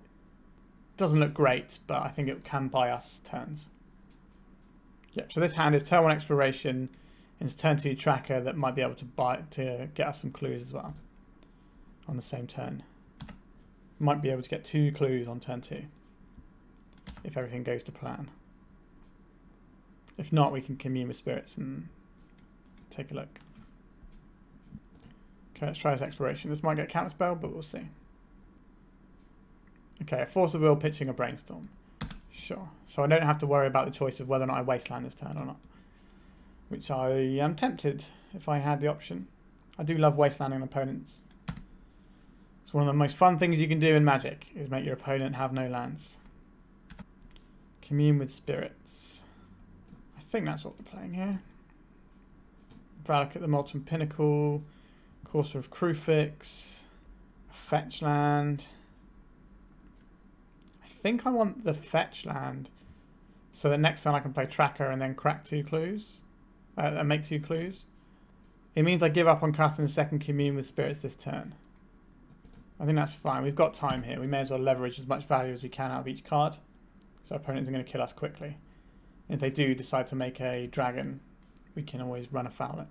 Speaker 1: doesn't look great, but I think it can buy us turns. Yep, so this hand is turn 1 Exploration, and it's turn 2 Tracker that might be able to get us some clues as well on the same turn. Might be able to get 2 clues on turn 2 if everything goes to plan. If not, we can commune with spirits and take a look. Okay, let's try this Exploration. This might get counterspell, but we'll see. Okay, a Force of Will pitching a Brainstorm. Sure. So I don't have to worry about the choice of whether or not I wasteland this turn or not. Which I am tempted if I had the option. I do love wastelanding opponents. It's one of the most fun things you can do in Magic, is make your opponent have no lands. Commune with spirits. I think that's what we're playing here. Valakut the Molten Pinnacle. Courser of Crufix. Fetch land. I think I want the fetch land so that next time I can play Tracker and then crack 2 clues. And make 2 clues. It means I give up on casting the second Commune with Spirits this turn. I think that's fine. We've got time here. We may as well leverage as much value as we can out of each card. So our opponents are going to kill us quickly. And if they do decide to make a dragon, we can always run afoul it.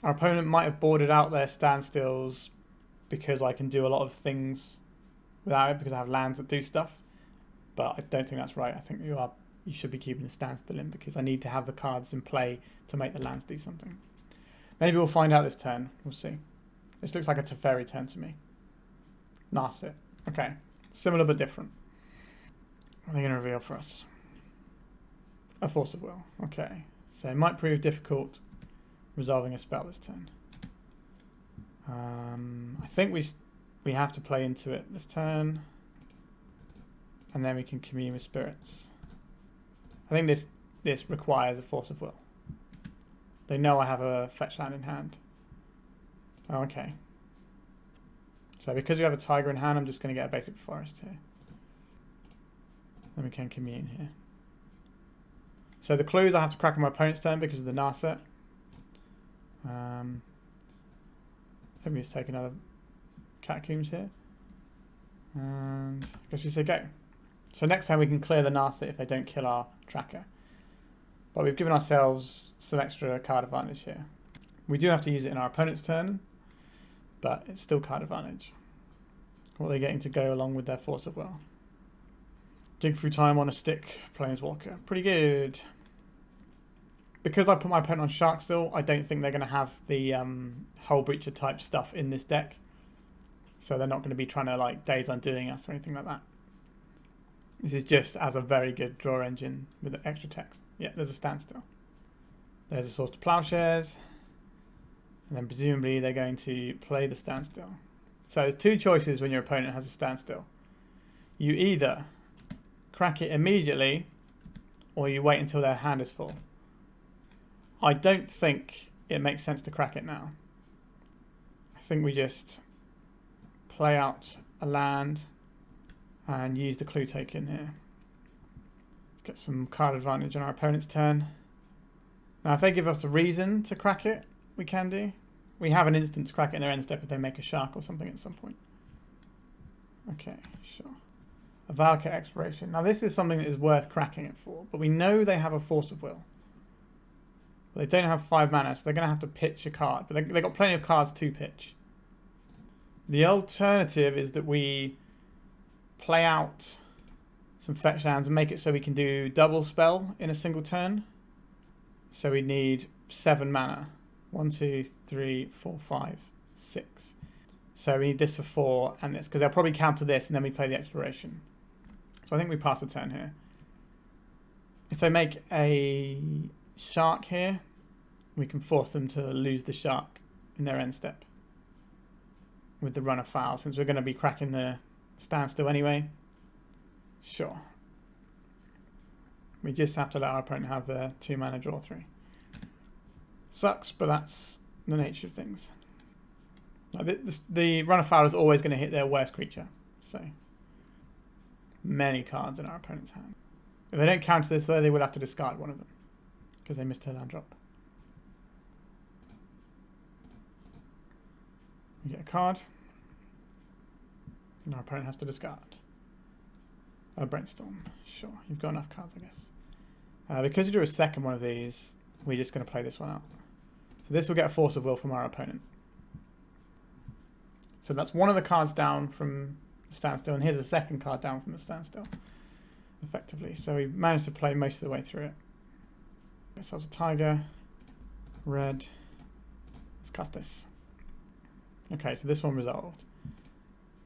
Speaker 1: Our opponent might have boarded out their standstills because I can do a lot of things without it because I have lands that do stuff. But I don't think that's right. I think you should be keeping the standstill in because I need to have the cards in play to make the lands do something. Maybe we'll find out this turn. We'll see. This looks like a Teferi turn to me. Narset. Okay. Similar but different. What are they going to reveal for us? A Force of Will. Okay. So it might prove difficult resolving a spell this turn. I think we have to play into it this turn. And then we can commune with spirits. I think this requires a Force of Will. They know I have a fetch land in hand. Oh, okay. So because we have a tiger in hand, I'm just going to get a basic forest here. Then we can commune here. So the clues I have to crack on my opponent's turn because of the Narset. Let me just take another Catacombs here. And I guess we say go. So next time we can clear the Narset if they don't kill our tracker. But we've given ourselves some extra card advantage here. We do have to use it in our opponent's turn, but it's still card advantage. What are they getting to go along with their Force of Will? Dig through time on a stick, Planeswalker. Pretty good. Because I put my opponent on Shark still, I don't think they're going to have the Hull Breacher type stuff in this deck. So they're not going to be trying to like Days Undoing us or anything like that. This is just as a very good draw engine with the extra text. Yeah, there's a standstill. There's a source to Plowshares. And then presumably they're going to play the standstill. So there's two choices when your opponent has a standstill. You either crack it immediately or you wait until their hand is full. I don't think it makes sense to crack it now. I think we just play out a land and use the clue token here. Let's get some card advantage on our opponent's turn. Now if they give us a reason to crack it, we can do. We have an instant to crack it in their end step if they make a shark or something at some point. Okay, sure. A Valakut Exploration. Now this is something that is worth cracking it for, but we know they have a Force of Will. But they don't have 5 mana, so they're going to have to pitch a card. But they've got plenty of cards to pitch. The alternative is that we play out some fetch lands and make it so we can do double spell in a single turn. So we need 7 mana. 1, 2, 3, 4, 5, 6. So we need this for 4 and this, because they'll probably counter this and then we play the Exploration. So I think we pass the turn here. If they make a shark here, we can force them to lose the shark in their end step with the run afoul, since we're going to be cracking the standstill anyway. Sure. We just have to let our opponent have the 2 mana draw 3. Sucks, but that's the nature of things. Like the run afoul is always going to hit their worst creature. So many cards in our opponent's hand. If they don't counter this though, they will have to discard one of them because they missed their land drop. We get a card. And our opponent has to discard. A Brainstorm. Sure, you've got enough cards, I guess. Because you drew a second one of these, we're just going to play this one out. So this will get a Force of Will from our opponent. So that's one of the cards down from the standstill, and here's a second card down from the standstill, effectively. So we've managed to play most of the way through it. Get ourselves a tiger, red. Let's cast this. Okay, so this one resolved.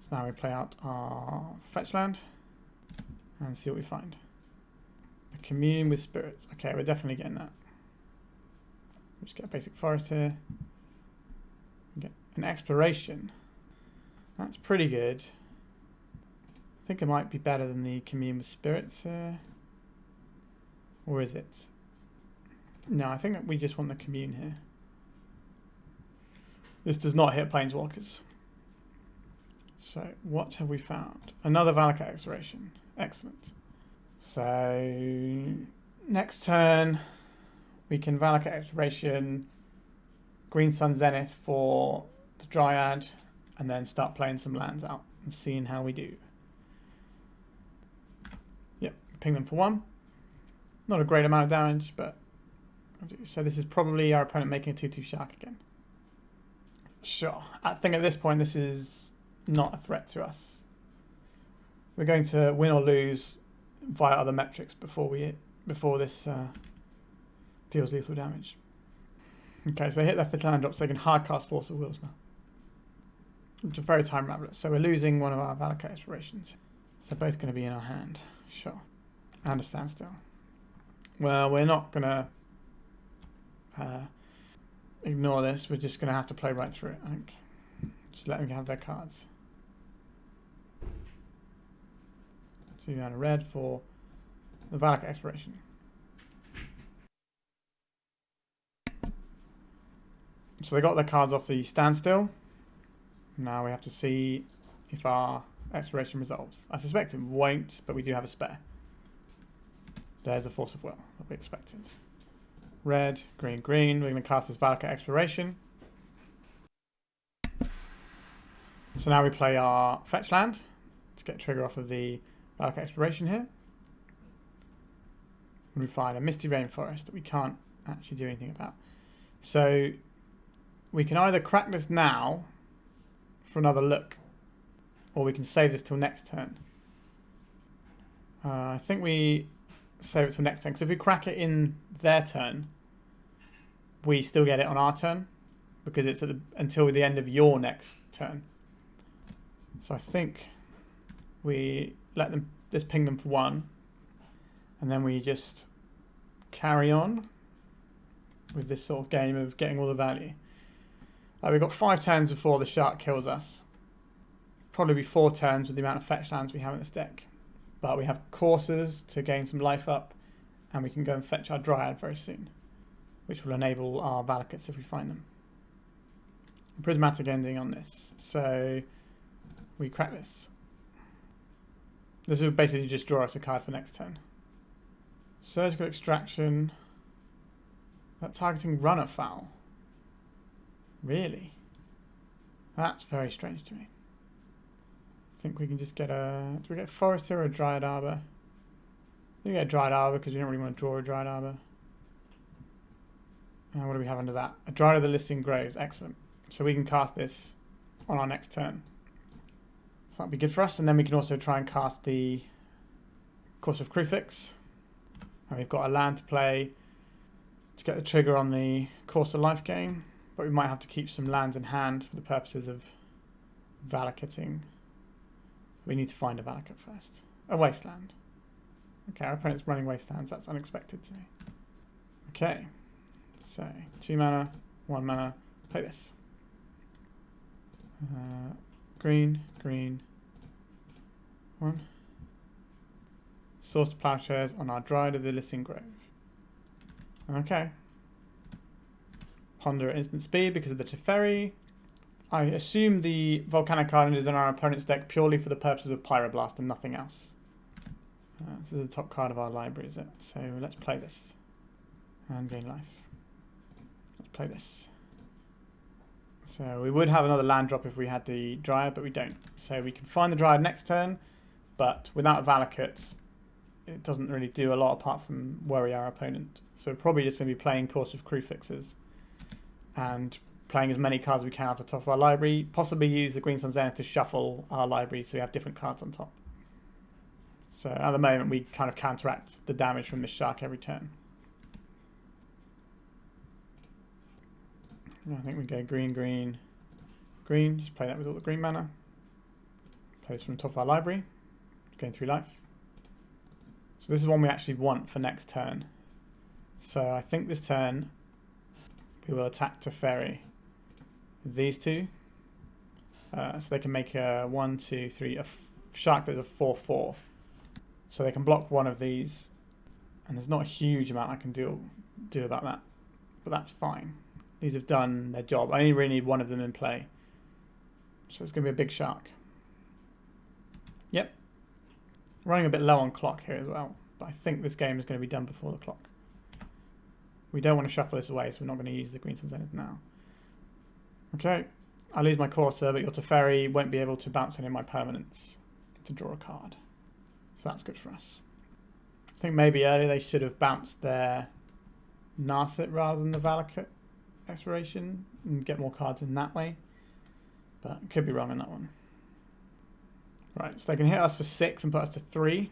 Speaker 1: So now we play out our fetch land and see what we find. A commune with spirits. Okay, we're definitely getting that. We just get a basic forest here. We get an exploration. That's pretty good. I think it might be better than the commune with spirits here. Or is it? No, I think we just want the commune here. This does not hit planeswalkers. So what have we found? Another Valakut Exploration. Excellent. So next turn we can Valakut Exploration Green Sun Zenith for the Dryad, and then start playing some lands out and seeing how we do. Yep, ping them for 1. Not a great amount of damage, but so this is probably our opponent making a 2/2 shark again. Sure. I think at this point this is not a threat to us. We're going to win or lose via other metrics before this deals lethal damage. Okay, so they hit their 5th land drop, so they can hardcast Force of Wills now. It's a very time raveler, so we're losing one of our Valakut Explorations. So they're both going to be in our hand. Sure. And a standstill. Well, we're not going to ignore this. We're just going to have to play right through it, I think. Just let them have their cards. 2 mana red for the Valakut Exploration. So they got their cards off the standstill. Now we have to see if our exploration resolves. I suspect it won't, but we do have a spare. There's the Force of Will that we expected. Red, green, green. We're going to cast this Valakut Exploration. So now we play our fetch land to get a trigger off of the Valakut Exploration here. And we find a Misty Rainforest that we can't actually do anything about. So we can either crack this now for another look, or we can save this till next turn. I think we save it till next turn, because if we crack it in their turn, we still get it on our turn, because it's until the end of your next turn. So I think we let them just ping them for 1, and then we just carry on with this sort of game of getting all the value. We've got 5 turns before the shark kills us. Probably be 4 turns with the amount of fetch lands we have in this deck. But we have coursers to gain some life up, and we can go and fetch our Dryad very soon, which will enable our Valakuts if we find them. Prismatic ending on this. So we crack this. This will basically just draw us a card for next turn. Surgical Extraction. That targeting runner foul. Really? That's very strange to me. I think we can just get a... Do we get Forest here or a Dryad Arbor? I think we get a Dryad Arbor because we don't really want to draw a Dryad Arbor. And what do we have under that? A Dryad of the Listing Groves. Excellent. So we can cast this on our next turn. So that'll be good for us. And then we can also try and cast the Course of Crucifix. And we've got a land to play to get the trigger on the Course of Life gain. But we might have to keep some lands in hand for the purposes of Valakuting. We need to find a Valakut first. A Wasteland. Okay, our opponent's running Wastelands. That's unexpected to me. Okay. So, 2 mana, 1 mana. Play this. Green, green. 1. Source Plowshares on our Dryad of the Listing Grove. Okay. Ponder at instant speed because of the Teferi. I assume the Volcanic Island is in our opponent's deck purely for the purposes of Pyroblast and nothing else. This is the top card of our library, is it? So let's play this. And gain life. Let's play this. So we would have another land drop if we had the Dryad, but we don't. So we can find the Dryad next turn, but without Valakut, it doesn't really do a lot apart from worry our opponent. So we're probably just going to be playing Course of Crucifixes and playing as many cards as we can off the top of our library. Possibly use the Green Sun Zenith to shuffle our library so we have different cards on top. So at the moment we kind of counteract the damage from this shark every turn. I think we go green, green, green. Just play that with all the green mana. Play this from the top of our library. Going through life. So this is one we actually want for next turn. So I think this turn we will attack Teferi with these two. So they can make a 1, 2, 3, a shark that's a 4/4. So they can block one of these. And there's not a huge amount I can do about that. But that's fine. These have done their job. I only really need one of them in play. So it's going to be a big shark. Yep. Running a bit low on clock here as well. But I think this game is going to be done before the clock. We don't want to shuffle this away, so we're not going to use the Green Sun Zenith now. Okay, I lose my Corsair, but your Teferi won't be able to bounce any of my permanents to draw a card. So that's good for us. I think maybe earlier they should have bounced their Narset rather than the Valakut Exploration and get more cards in that way. But could be wrong on that one. Right, so they can hit us for 6 and put us to 3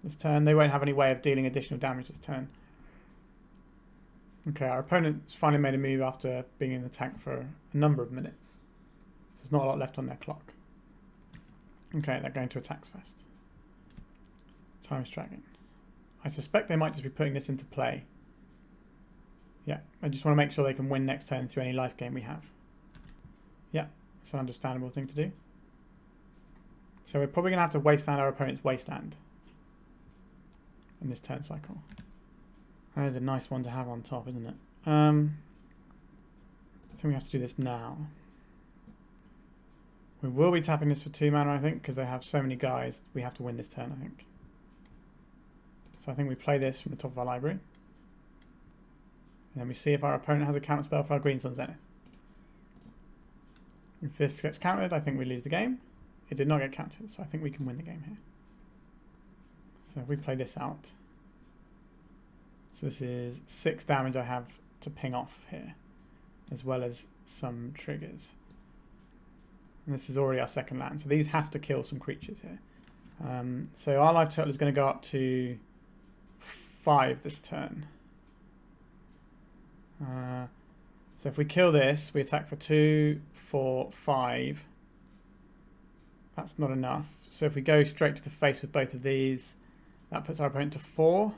Speaker 1: this turn. They won't have any way of dealing additional damage this turn. Okay, our opponent's finally made a move after being in the tank for a number of minutes. There's not a lot left on their clock. Okay, they're going to attacks first. Time's Dragon. I suspect they might just be putting this into play. Yeah, I just want to make sure they can win next turn through any life gain we have. Yeah, it's an understandable thing to do. So we're probably going to have to wasteland our opponent's wasteland in this turn cycle. That is a nice one to have on top, isn't it? I think we have to do this now. We will be tapping this for 2 mana, I think, because they have so many guys. We have to win this turn, I think. So I think we play this from the top of our library. And then we see if our opponent has a counter spell for our Green Sun Zenith. If this gets countered, I think we lose the game. It did not get countered, so I think we can win the game here. So if we play this out. So this is 6 damage I have to ping off here, as well as some triggers. And this is already our second land, so these have to kill some creatures here. So our life total is going to go up to 5 this turn. So if we kill this, we attack for 2, 4, 5. That's not enough. So if we go straight to the face with both of these, that puts our opponent to 4.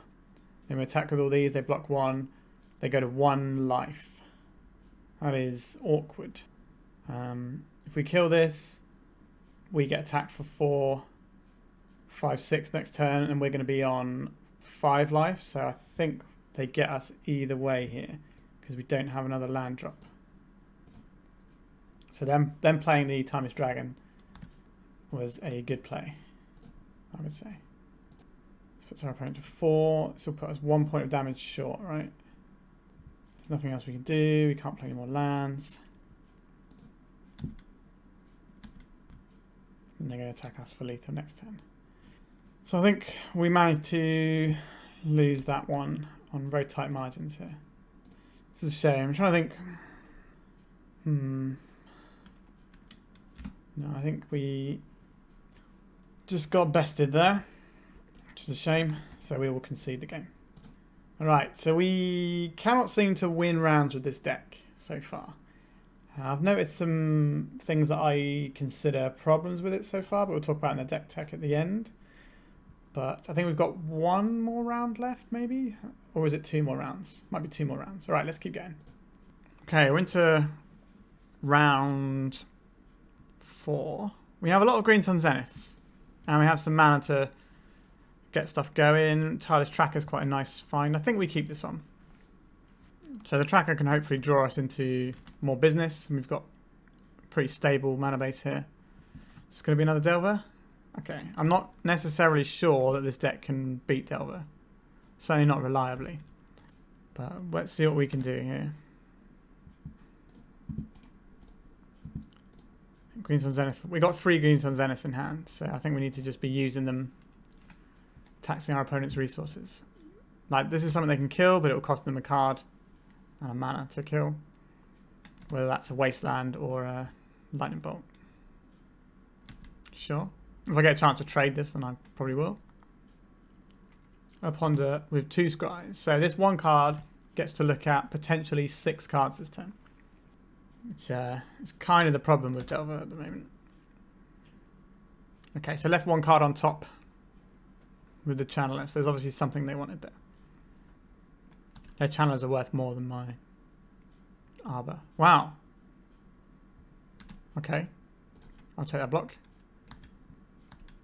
Speaker 1: Then we attack with all these, they block 1. They go to 1 life. That is awkward. If we kill this, we get attacked for 4, 5, 6 next turn, and we're going to be on 5 life. So I think they get us either way here, because we don't have another land drop. So them playing the Timeless Dragon was a good play, I would say. This puts our opponent to 4. This will put us 1 point of damage short, right? There's nothing else we can do. We can't play any more lands. And they're going to attack us for lethal next turn. So I think we managed to lose that one on very tight margins here. This is a shame. I'm trying to think. No, I think we just got bested there, which is a shame. So we will concede the game. Alright, so we cannot seem to win rounds with this deck so far. I've noticed some things that I consider problems with it so far, but we'll talk about in the deck tech at the end. But I think we've got 1 more round left, maybe? Or is it 2 more rounds? Might be 2 more rounds. All right, let's keep going. Okay, we're into round 4. We have a lot of Green Sun Zeniths. And we have some mana to get stuff going. Tireless Tracker is quite a nice find. I think we keep this one. So the tracker can hopefully draw us into more business. And we've got a pretty stable mana base here. Is this going to be another Delver? Okay. I'm not necessarily sure that this deck can beat Delver. Certainly not reliably. But let's see what we can do here. Green Sun Zenith. We got 3 Green Sun Zeniths in hand. So I think we need to just be using them. Taxing our opponent's resources. Like, this is something they can kill, but it will cost them a card and a mana to kill, whether that's a wasteland or a lightning bolt. Sure. If I get a chance to trade this, then I probably will. I ponder with 2 scries. So this 1 card gets to look at potentially 6 cards this turn, which is kind of the problem with Delver at the moment. Okay, so left 1 card on top with the Channelers. There's obviously something they wanted there. Their Channelers are worth more than my Arbor. Wow. Okay. I'll take that block.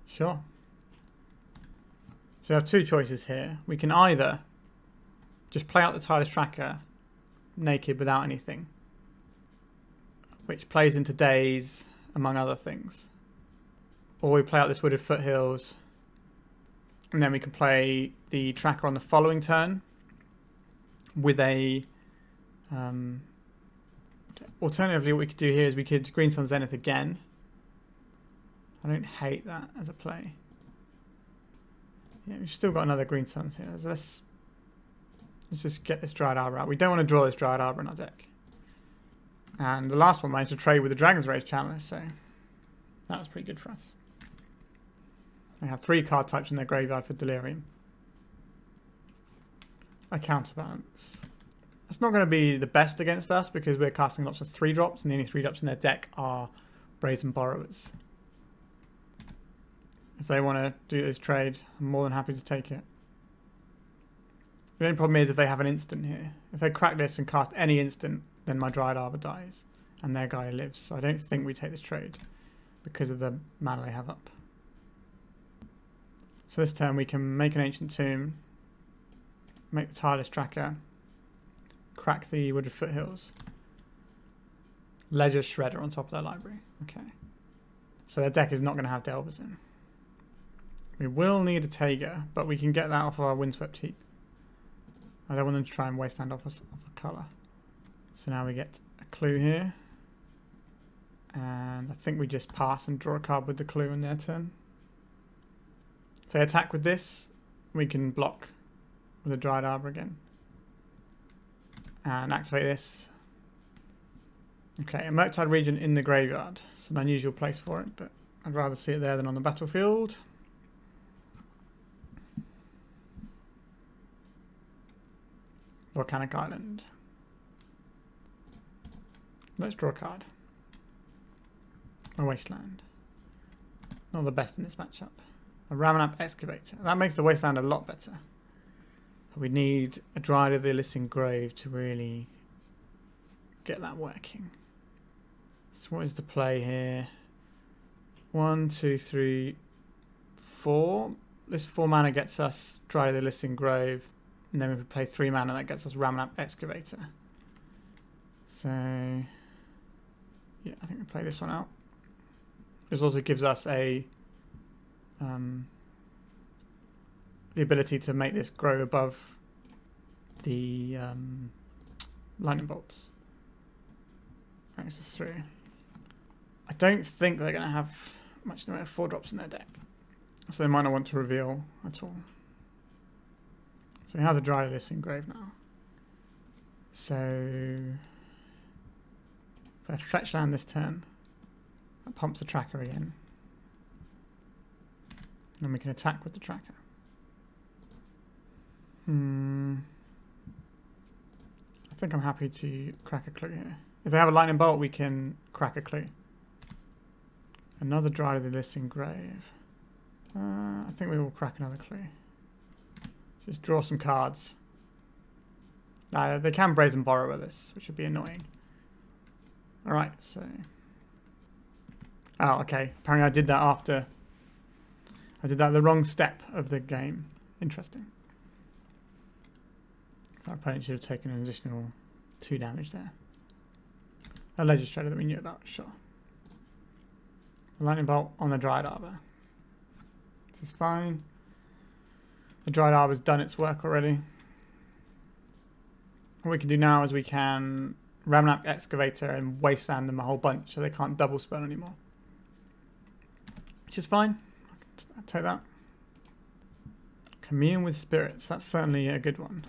Speaker 1: Sure. So we have 2 choices here. We can either just play out the Tireless Tracker naked without anything, which plays into Days, among other things. Or we play out this Wooded Foothills, and then we can play the Tracker on the following turn with a resolved it. Alternatively, what we could do here is we could Green Sun Zenith again. I don't hate that as a play. Yeah, we've still got another Green Suns here. So let's just get this Dryad Arbor out. We don't want to draw this Dryad Arbor in our deck. And the last one managed to trade with the Dragon's Rage Channelist, so that was pretty good for us. They have 3 card types in their graveyard for Delirium. A counterbalance. It's not going to be the best against us because we're casting lots of 3-drops, and the only 3-drops in their deck are Brazen Borrowers. If they want to do this trade, I'm more than happy to take it. The only problem is if they have an instant here. If they crack this and cast any instant, then my Dryad Arbor dies, and their guy lives. So I don't think we take this trade because of the mana they have up. So this turn we can make an Ancient Tomb, make the Tireless Tracker, crack the Wooded Foothills, Ledger Shredder on top of their library. Okay. So their deck is not going to have Delvers in. We will need a Taiga, but we can get that off of our Windswept Heath. I don't want them to try and wasteland off a colour. So now we get a clue here. And I think we just pass and draw a card with the clue in their turn. If they attack with this, we can block with a Dryad Arbor again. And activate this. Okay, a Murktide Regent in the graveyard. It's an unusual place for it, but I'd rather see it there than on the battlefield. Volcanic Island. Let's draw a card. A Wasteland. Not the best in this matchup. A Ramanap Excavator. That makes the Wasteland a lot better. But we need a Dryad of the Alyssian Grave to really get that working. So what is the play here? 1, 2, 3, 4. This 4 mana gets us Dryad of the Alyssian Grave. And then if we play 3 mana, that gets us Ramanap Excavator. So, yeah, I think we play this one out. This also gives us a the ability to make this grow above the lightning bolts. Access 3. I don't think they're going to have much in the way of 4-drops in their deck, so they might not want to reveal at all. So we have the Dryad of this engraved now. So if I fetch land this turn, that pumps the tracker again. And then we can attack with the tracker. I think I'm happy to crack a clue here. If they have a lightning bolt, we can crack a clue. Another Dryad of the Alyssian Grave. I think we will crack another clue. Just draw some cards. They can Brazen Borrower this, which would be annoying. Alright, so... Oh, okay. Apparently I did that after... I did that the wrong step of the game. Interesting. Our opponent should have taken an additional 2 damage there. A Legislator that we knew about, sure. A Lightning Bolt on the Dryad Arbor. This is fine. The Dryad Arbor's done its work already. What we can do now is we can Ramanap Excavator and Wasteland them a whole bunch so they can't double spell anymore. Which is fine. I'll take that. Commune with Spirits. That's certainly a good one.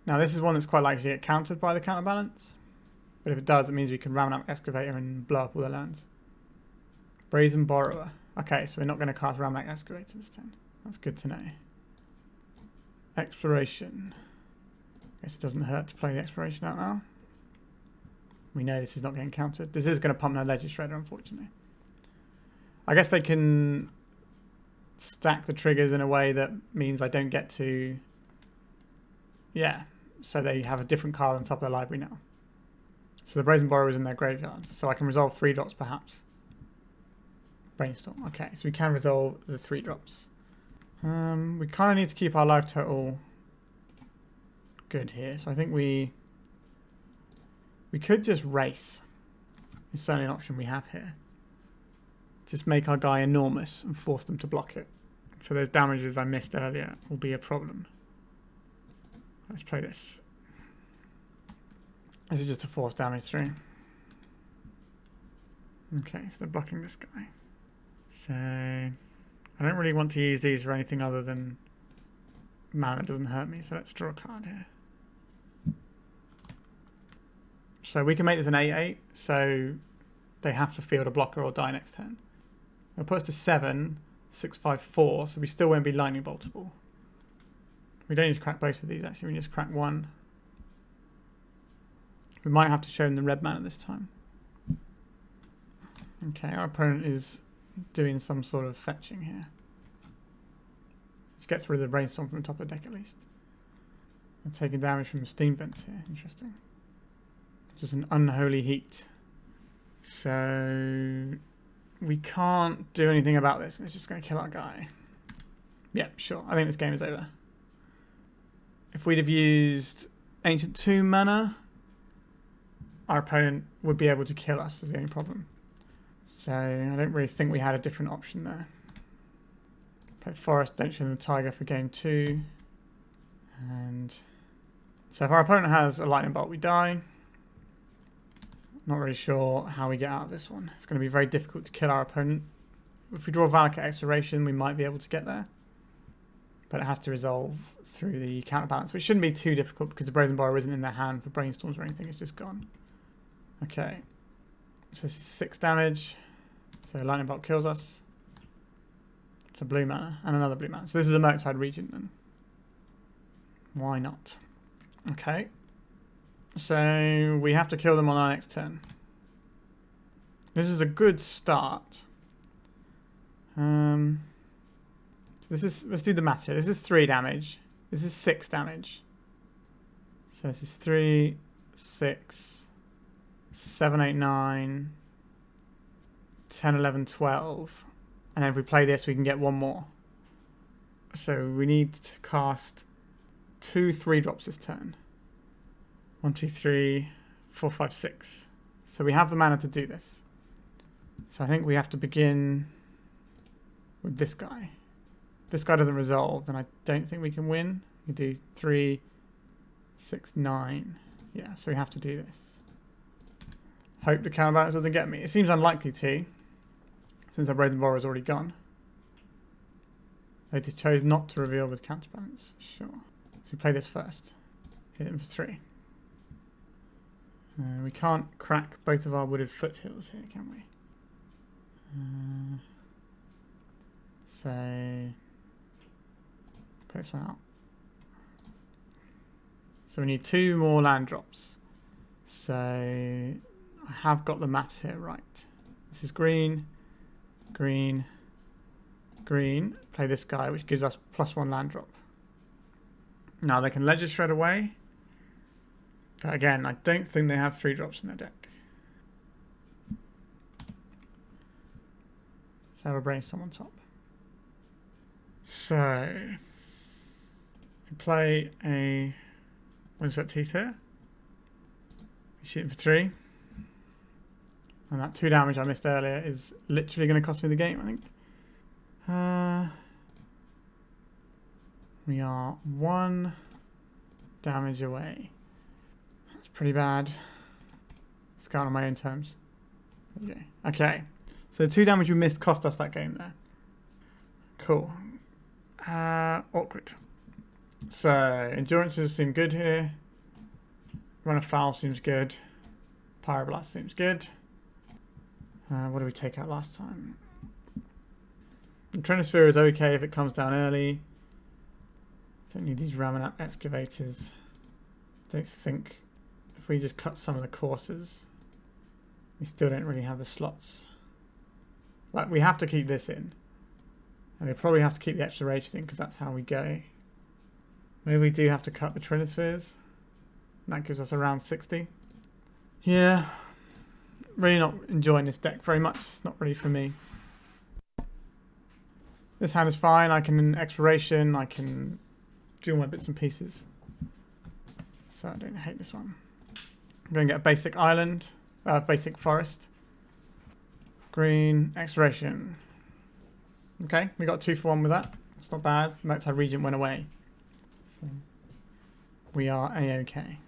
Speaker 1: Now this is one that's quite likely to get countered by the counterbalance. But if it does, it means we can Ramanap Excavator and blow up all their lands. Brazen Borrower. Okay, so we're not going to cast Ramanap Excavator this turn. That's good to know. Exploration. Guess it doesn't hurt to play the Exploration out now. We know this is not getting countered. This is going to pump their Ledger Shredder, unfortunately. I guess they can stack the triggers in a way that means I don't get to... Yeah, so they have a different card on top of their library now. So the Brazen Borrower is in their graveyard, so I can resolve 3 drops perhaps. Brainstorm. Okay, so we can resolve the 3 drops. We kind of need to keep our life total good here, so I think we could just race. It's certainly an option we have here. Just make our guy enormous and force them to block it. So those damages I missed earlier will be a problem. Let's play this. This is just a force damage through. Okay, so they're blocking this guy. So I don't really want to use these for anything other than mana that doesn't hurt me, so let's draw a card here. So we can make this an 8/8, so they have to field a blocker or die next turn. It'll put us to 7, 6, 5, 4, so we still won't be lightning boltable. We don't need to crack both of these actually, we just crack one. We might have to show them the red mana this time. Okay, our opponent is doing some sort of fetching here. Which gets rid of the brainstorm from the top of the deck at least. And taking damage from the steam vents here, interesting. Just an unholy heat. So we can't do anything about this. It's just going to kill our guy. Yeah, sure. I think this game is over. If we'd have used Ancient Tomb mana, our opponent would be able to kill us, is the only problem. So I don't really think we had a different option there. Play Forest, Denture and the Tiger for game 2. And so if our opponent has a Lightning Bolt, we die. Not really sure how we get out of this one. It's going to be very difficult to kill our opponent. If we draw Valakut Exploration, we might be able to get there. But it has to resolve through the counterbalance, which shouldn't be too difficult because the Brazen Borrower isn't in their hand for brainstorms or anything. It's just gone. Okay. So this is 6 damage. So Lightning Bolt kills us. It's a blue mana and another blue mana. So this is a Murktide Regent then. Why not? Okay. So we have to kill them on our next turn. This is a good start. So this is, let's do the math here. This is 3 damage. This is 6 damage. So this is 3, 6, 7, 8, 9, 10, 11, 12. And then if we play this, we can get one more. So we need to cast 2 3-drops this turn. 1, 2, 3, 4, 5, 6. So we have the mana to do this. So I think we have to begin with this guy. If this guy doesn't resolve, then I don't think we can win. We do 3, 6, 9. Yeah, so we have to do this. Hope the counterbalance doesn't get me. It seems unlikely to, since our Brazen Borrower is already gone. They chose not to reveal with counterbalance. Sure. So we play this first. Hit him for 3. We can't crack both of our wooded foothills here, can we? So put this one out. So we need 2 more land drops. So I have got the maths here right. This is green, green, green. Play this guy, which gives us +1 land drop. Now they can Ledger Shred away. But again, I don't think they have 3 drops in their deck. So have a brainstorm on top. So we play a Windswept Teeth here. We shoot him for 3. And that 2 damage I missed earlier is literally going to cost me the game, I think. We are 1 damage away. That's pretty bad. Let's go on my own terms. Okay. So the 2 damage we missed cost us that game there. Cool. Awkward. So endurances seem good here. Run afoul seems good. Pyroblast seems good. What did we take out last time? The Trinisphere is okay if it comes down early. Don't need these Ramanap excavators. Don't think if we just cut some of the courses, we still don't really have the slots. Like we have to keep this in, and we probably have to keep the exploration in because that's how we go. Maybe we do have to cut the Trinispheres. That gives us around 60. Yeah, really not enjoying this deck very much. It's not really for me. This hand is fine. I can exploration. I can do all my bits and pieces. So I don't hate this one. I'm going to get a basic island, basic forest. Green, exploration. Okay, we got 2 for 1 with that. It's not bad. Murktide Regent went away. So we are A-OK.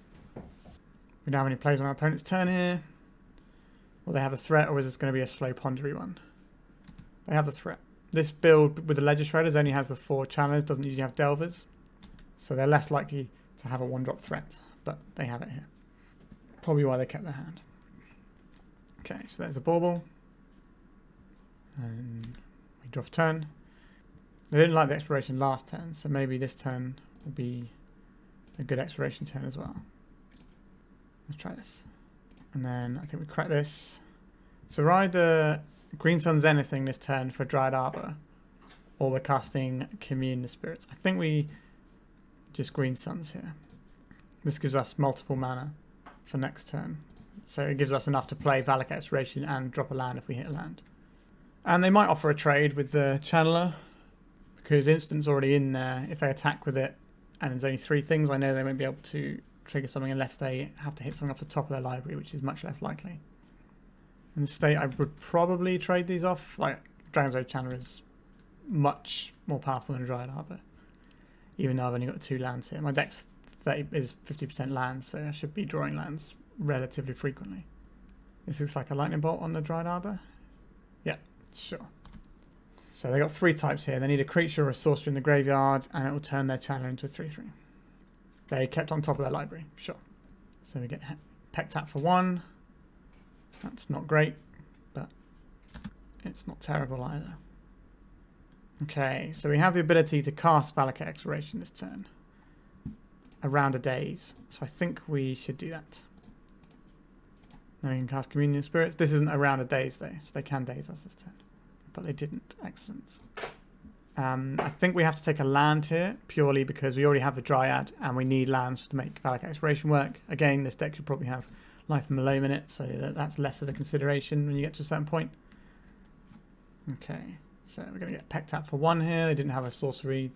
Speaker 1: We don't have any plays on our opponent's turn here. Will they have a threat, or is this going to be a slow pondery one? They have the threat. This build with the Legistrators only has the 4 channelers, doesn't usually have Delvers. So they're less likely to have a 1-drop threat, but they have it here. Probably why they kept their hand. Okay, so there's a bauble. And we draw a turn. They didn't like the exploration last turn, so maybe this turn will be a good exploration turn as well. Let's try this. And then I think we crack this. So we're either Green Sun's anything this turn for Dryad Arbor, or we're casting Commune the Spirits. I think we just Green Suns here. This gives us multiple mana for next turn. So it gives us enough to play Valakut Exploration and drop a land if we hit a land. And they might offer a trade with the Channeler, because Instant's already in there. If they attack with it and there's only 3 things, I know they won't be able to trigger something unless they have to hit something off the top of their library, which is much less likely. In the state, I would probably trade these off. Like, Dragon's Age Channeler is much more powerful than Dryad Arbor, even though I've only got 2 lands here. My deck's 30 is 50% lands, so I should be drawing lands relatively frequently. This looks like a lightning bolt on the Dryad Arbor. Yeah, sure. So they got 3 types here. They need a creature or a sorcerer in the graveyard, and it will turn their Channeler into a 3/3. They kept on top of their library, sure. So we get Peck Tap for 1. That's not great, but it's not terrible either. Okay, so we have the ability to cast Valakut Exploration this turn. Around a daze. So I think we should do that. Now we can cast Communion Spirits. This isn't around a daze though, so they can daze us this turn. But they didn't. Excellent. I think we have to take a land here, purely because we already have the Dryad, and we need lands to make Valakut Exploration work. Again, this deck should probably have Life and Malome in it, so that's less of a consideration when you get to a certain point. Okay, so we're going to get Peck Tap for 1 here. They didn't have a sorcery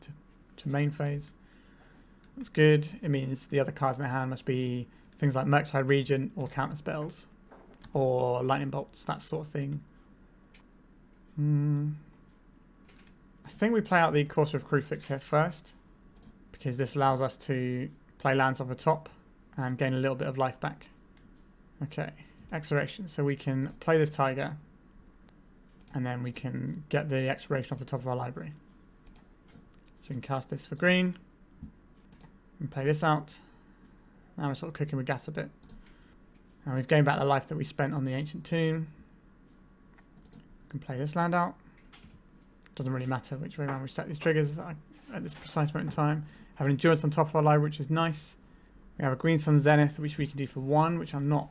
Speaker 1: to main phase. That's good. It means the other cards in their hand must be things like Murktide Regent or counter spells or lightning bolts, that sort of thing. I think we play out the Courser of Crucifix here first, because this allows us to play lands off the top and gain a little bit of life back. Okay, Exploration. So we can play this Tiger, and then we can get the Exploration off the top of our library. So we can cast this for green, and play this out. Now we're sort of cooking with gas a bit. And we've gained back the life that we spent on the Ancient Tomb. We can play this land out. Doesn't really matter which way around we stack these triggers at this precise moment in time. Have an Endurance on top of our library, which is nice. We have a Green Sun Zenith, which we can do for 1, which I'm not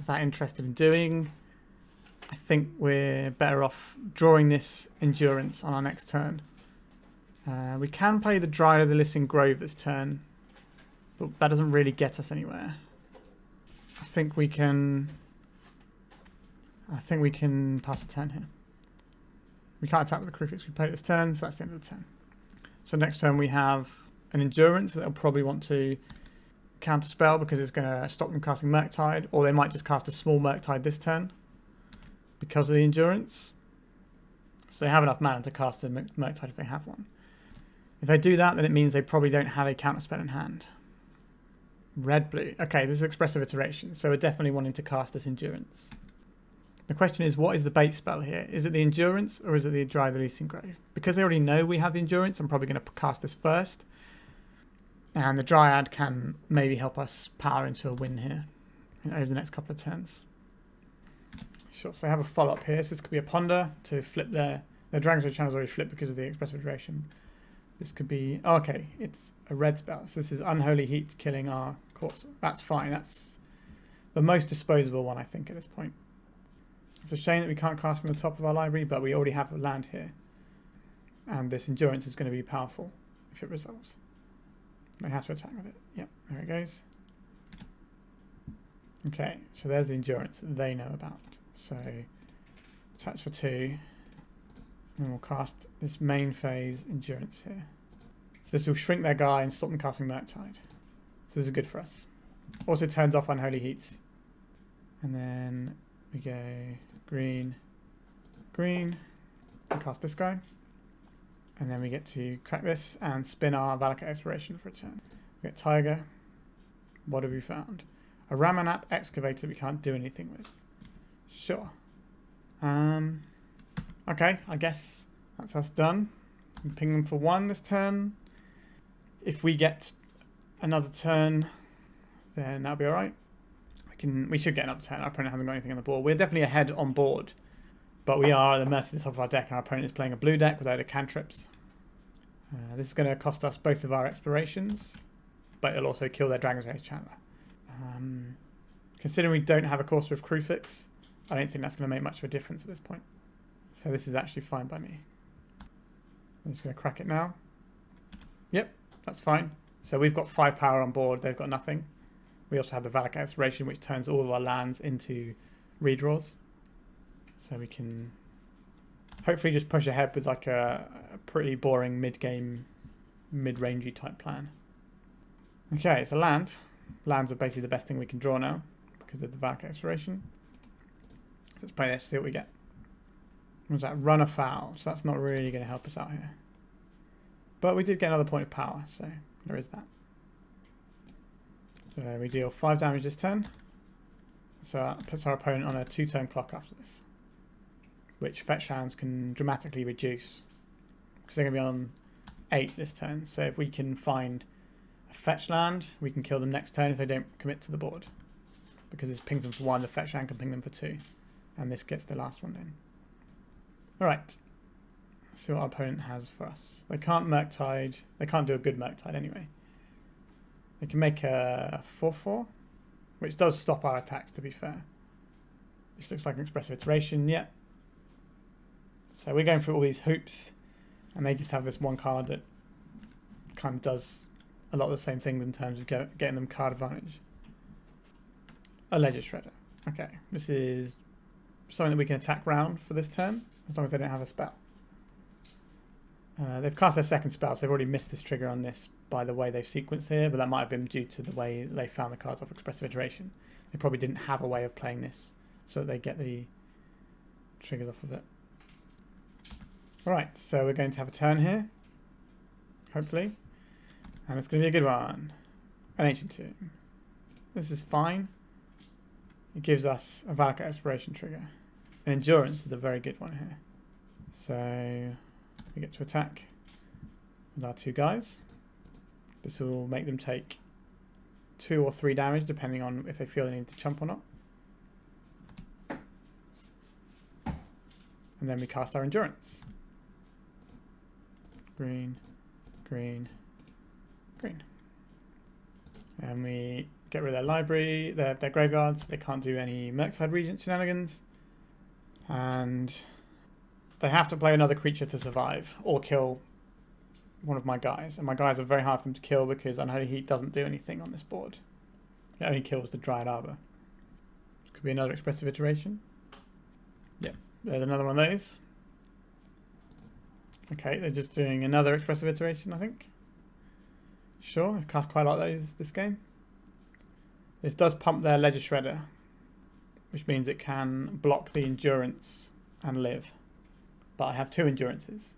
Speaker 1: that interested in doing. I think we're better off drawing this Endurance on our next turn. We can play the Dryad of the Listening Grove this turn, but that doesn't really get us anywhere. I think we can pass a turn here. We can't attack with the Crucifix. We played it this turn, so that's the end of the turn. So next turn we have an Endurance that they'll probably want to counterspell because it's going to stop them casting Murktide, or they might just cast a small Murktide this turn because of the Endurance. So they have enough mana to cast a Murktide if they have one. If they do that, then it means they probably don't have a counterspell in hand. Red-blue. Okay, this is Expressive Iteration, so we're definitely wanting to cast this Endurance. The question is, what is the bait spell here? Is it the Endurance or is it the Dryad of the Listening Grove? Because they already know we have the Endurance, I'm probably going to cast this first. And the Dryad can maybe help us power into a win here over the next couple of turns. Sure, so they have a follow-up here. So this could be a Ponder to flip their Dragon's Age Channel's already flipped because of the Expressive Iteration. This could be... Oh, okay, it's a red spell. So this is Unholy Heat killing our Courser. That's fine. That's the most disposable one, I think, at this point. It's a shame that we can't cast from the top of our library, but we already have a land here. And this Endurance is going to be powerful if it resolves. They have to attack with it. Yep, there it goes. Okay, so there's the Endurance that they know about. So, attach for 2. And we'll cast this main phase Endurance here. This will shrink their guy and stop them casting Murktide. So this is good for us. Also turns off Unholy Heat. And then we go green, green, and cast this guy. And then we get to crack this and spin our Valakut Exploration for a turn. We get Tiger. What have we found? A Ramanap excavator we can't do anything with. Sure. Okay, I guess that's us done. We ping them for 1 this turn. If we get another turn, then that'll be alright. We should get another turn. Our opponent hasn't got anything on the board. We're definitely ahead on board, but we are at the mercy of the top of our deck, and our opponent is playing a blue deck without a cantrips. This is going to cost us both of our explorations, but it'll also kill their Dragon's Rage Channeler. Considering we don't have a Courser of Crufix, I don't think that's going to make much of a difference at this point. So this is actually fine by me. I'm just going to crack it now. Yep, that's fine. So we've got 5 power on board, they've got nothing. We also have the Valakut Exploration, which turns all of our lands into redraws. So we can hopefully just push ahead with like a pretty boring mid-game, mid-rangey type plan. Okay, so land. Lands are basically the best thing we can draw now because of the Valakut Exploration. So let's play this, see what we get. What was that? Run afoul. So that's not really going to help us out here. But we did get another point of power, so there is that. So we deal 5 damage this turn. So that puts our opponent on a 2-turn clock after this, which fetch lands can dramatically reduce because they're going to be on 8 this turn. So if we can find a fetch land, we can kill them next turn if they don't commit to the board. Because this pings them for 1, the fetch land can ping them for 2. And this gets the last one in. Alright. Let's see what our opponent has for us. They can't Murktide. They can't do a good Murktide anyway. They can make a 4-4, which does stop our attacks, to be fair. This looks like an expressive iteration, yep. So we're going through all these hoops, and they just have this one card that kind of does a lot of the same things in terms of getting them card advantage. A Ledger Shredder. Okay, this is something that we can attack round for this turn, as long as they don't have a spell. They've cast their second spell, so they've already missed this trigger on this by the way they've sequenced here, but that might have been due to the way they found the cards off Expressive Iteration. They probably didn't have a way of playing this, so that they get the triggers off of it. Alright, so we're going to have a turn here, hopefully, and it's going to be a good one. An Ancient Tomb. This is fine. It gives us a Valakut Exploration trigger. And Endurance is a very good one here. So we get to attack with our 2 guys. This will make them take 2 or 3 damage depending on if they feel they need to chump or not. And then we cast our Endurance. Green, green, green. And we get rid of their library, their graveyards. They can't do any Murktide Regent shenanigans. And they have to play another creature to survive or kill one of my guys. And my guys are very hard for them to kill because Unholy Heat doesn't do anything on this board. It only kills the Dryad Arbor. This could be another expressive iteration. Yep, there's another one of those. Okay, they're just doing another expressive iteration, I think. Sure, I've cast quite a lot of those this game. This does pump their Ledger Shredder, which means it can block the Endurance and live. But I have 2 Endurances,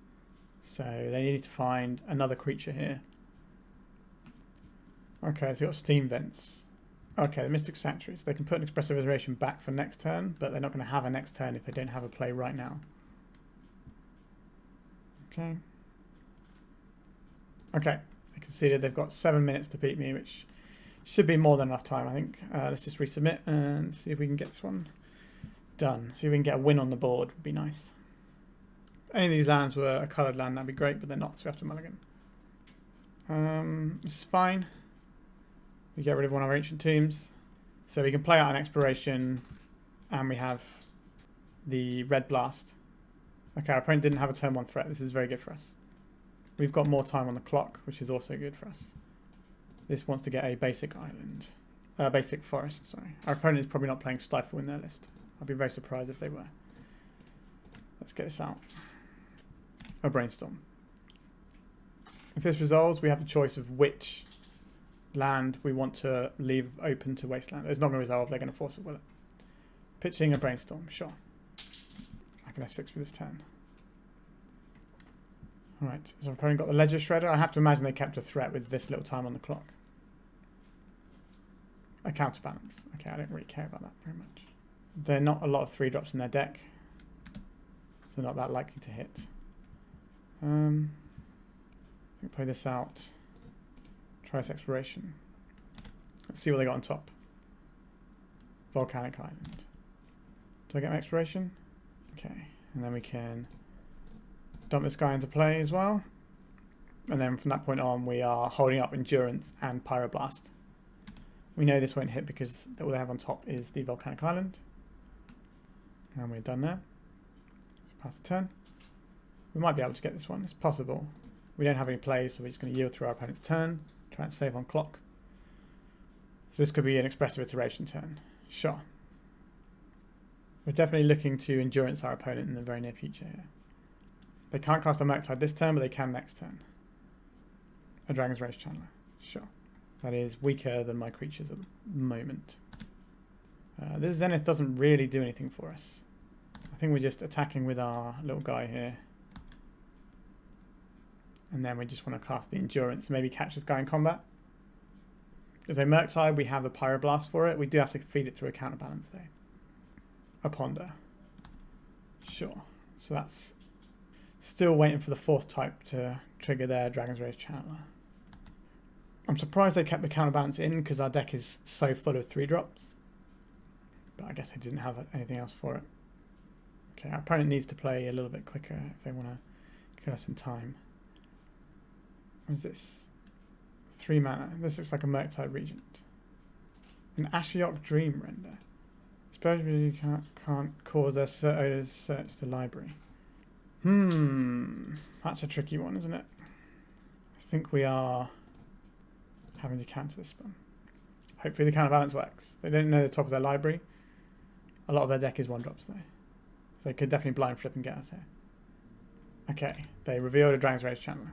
Speaker 1: so they need to find another creature here. Okay, so you've got Steam Vents. Okay, the Mystic Sanctuaries. They can put an expressive iteration back for next turn, but they're not going to have a next turn if they don't have a play right now. Okay. Okay, they conceded. They've got 7 minutes to beat me, which should be more than enough time, I think. Let's just resubmit and see if we can get this one done. See if we can get a win on the board. Would be nice. If any of these lands were a coloured land, that'd be great, but they're not, so we have to mulligan. This is fine. We get rid of one of our Ancient Tombs. So we can play out an Exploration, and we have the Red Blast. Okay, our opponent didn't have a turn 1 threat. This is very good for us. We've got more time on the clock, which is also good for us. This wants to get a basic island. Basic forest, sorry. Our opponent is probably not playing Stifle in their list. I'd be very surprised if they were. Let's get this out. A Brainstorm. If this resolves, we have the choice of which land we want to leave open to Wasteland. It's not going to resolve, they're going to force it, will it? Pitching a Brainstorm, sure. I can F6 for this turn. Alright, so our opponent got the Ledger Shredder. I have to imagine they kept a threat with this little time on the clock. A counterbalance. Okay, I don't really care about that very much. They're not a lot of 3-drops in their deck, so not that likely to hit. Play this out. Try this exploration. Let's see what they got on top. Volcanic Island. Do I get my exploration? Okay, and then we can dump this guy into play as well. And then from that point on, we are holding up Endurance and Pyroblast. We know this won't hit because all they have on top is the Volcanic Island. And we're done there. Let's pass the turn. We might be able to get this one. It's possible. We don't have any plays, so we're just going to yield through our opponent's turn. Try and save on clock. So this could be an expressive iteration turn. Sure. We're definitely looking to endurance our opponent in the very near future here. They can't cast a Murktide this turn, but they can next turn. A Dragon's Rage Channeler. Sure. That is weaker than my creatures at the moment. This Zenith doesn't really do anything for us. I think we're just attacking with our little guy here. And then we just want to cast the Endurance, maybe catch this guy in combat. If they Murktide, we have a Pyroblast for it. We do have to feed it through a counterbalance though. A Ponder. Sure. So that's still waiting for the 4th type to trigger their Dragon's Rage Channeler. I'm surprised they kept the counterbalance in because our deck is so full of 3-drops. But I guess they didn't have anything else for it. Okay, our opponent needs to play a little bit quicker if they want to kill us in time. What is this? 3 mana. This looks like a Murktide Regent. An Ashiok Dream Render. Especially you can't cause their owner to search the library. That's a tricky one, isn't it? I think we are having to counter this one. Hopefully the counterbalance works. They don't know the top of their library. A lot of their deck is 1-drops though. So they could definitely blind flip and get us here. Okay, they revealed a Dragon's Rage Channeler.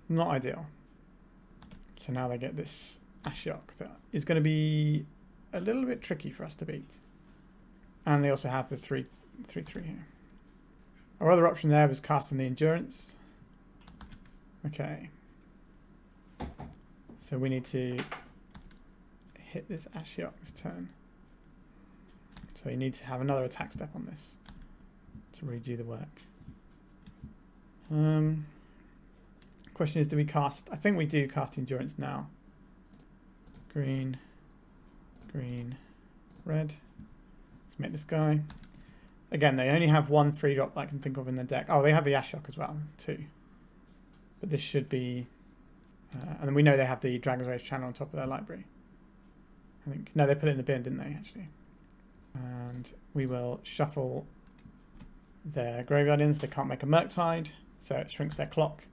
Speaker 1: Not ideal. So now they get this Ashiok that is going to be a little bit tricky for us to beat. And they also have the 3/3 here. Our other option there was casting the Endurance. Okay. So we need to hit this Ashiok this turn. So you need to have another attack step on this to redo the work. Question is, do we cast? I think we do cast Endurance now. Green, green, red. Let's make this guy. Again, they only have 1 3-drop I can think of in their deck. Oh, they have the Ashiok as well, too. But this should be... and then we know they have the Dragon's Rage Channel on top of their library. I think... No, they put it in the bin, didn't they, actually? And we will shuffle their graveyard in so they can't make a Murktide. So it shrinks their clock.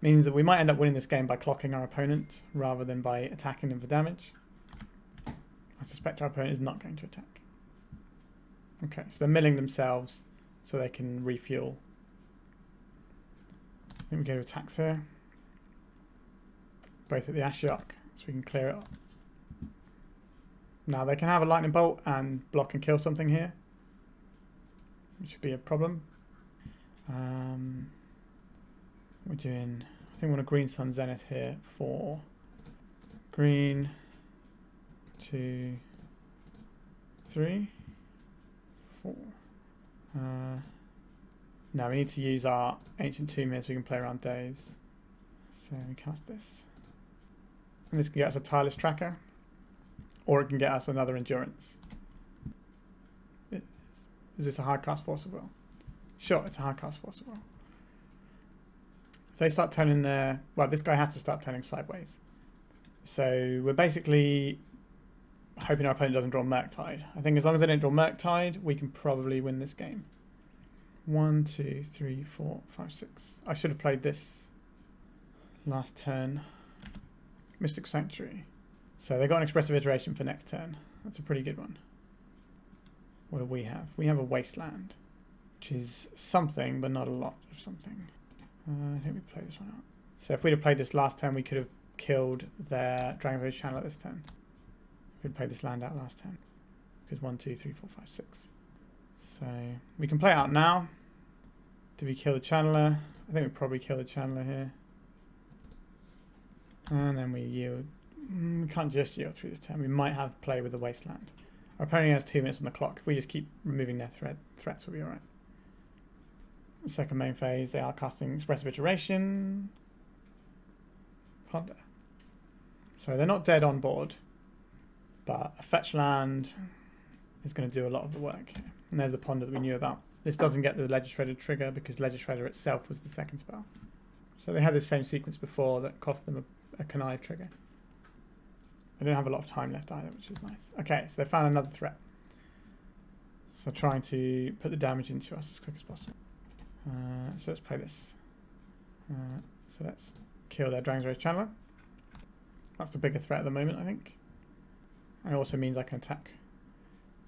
Speaker 1: Means that we might end up winning this game by clocking our opponent rather than by attacking them for damage. I suspect our opponent is not going to attack. Okay, so they're milling themselves so they can refuel. I think we go to attacks here. Both at the Ashiok, so we can clear it up. Now they can have a lightning bolt and block and kill something here, which should be a problem. We're doing, I think we want a Green Sun Zenith here for green, 2, 3, 4. Now we need to use our Ancient Tomb here so we can play around days. So we cast this. And this can get us a Tireless Tracker, or it can get us another Endurance. Is this a hard cast Force of Will? Sure, it's a hard cast Force of Will. If they start turning their... Well, this guy has to start turning sideways. So we're basically hoping our opponent doesn't draw Murktide. I think as long as they don't draw Murktide, we can probably win this game. 1, 2, 3, 4, 5, 6. I should have played this last turn. Mystic Sanctuary. So they got an expressive iteration for next turn. That's a pretty good one. What do we have? We have a Wasteland, which is something, but not a lot of something. I think we play this one out. So if we'd have played this last turn, we could have killed their Dragon's Rage Channel this turn. We'd play this land out last turn. Because 1, 2, 3, 4, 5, 6. So we can play it out now. Do we kill the Channeler? I think we probably kill the Channeler here. And then we yield. We can't just yield through this turn. We might have play with the Wasteland. Our opponent has 2 minutes on the clock. If we just keep removing their threats, we'll be alright. Second main phase, they are casting Expressive Iteration. Ponder. So they're not dead on board, but a fetch land is going to do a lot of the work here. And there's the Ponder that we knew about. This doesn't get the Legislator trigger because Legislator itself was the second spell. So they had the same sequence before that cost them a connive trigger. They don't have a lot of time left either, which is nice. Okay, so they found another threat. So trying to put the damage into us as quick as possible. So let's play this. So let's kill their Dragon's Rage Channeler. That's the bigger threat at the moment, I think. And it also means I can attack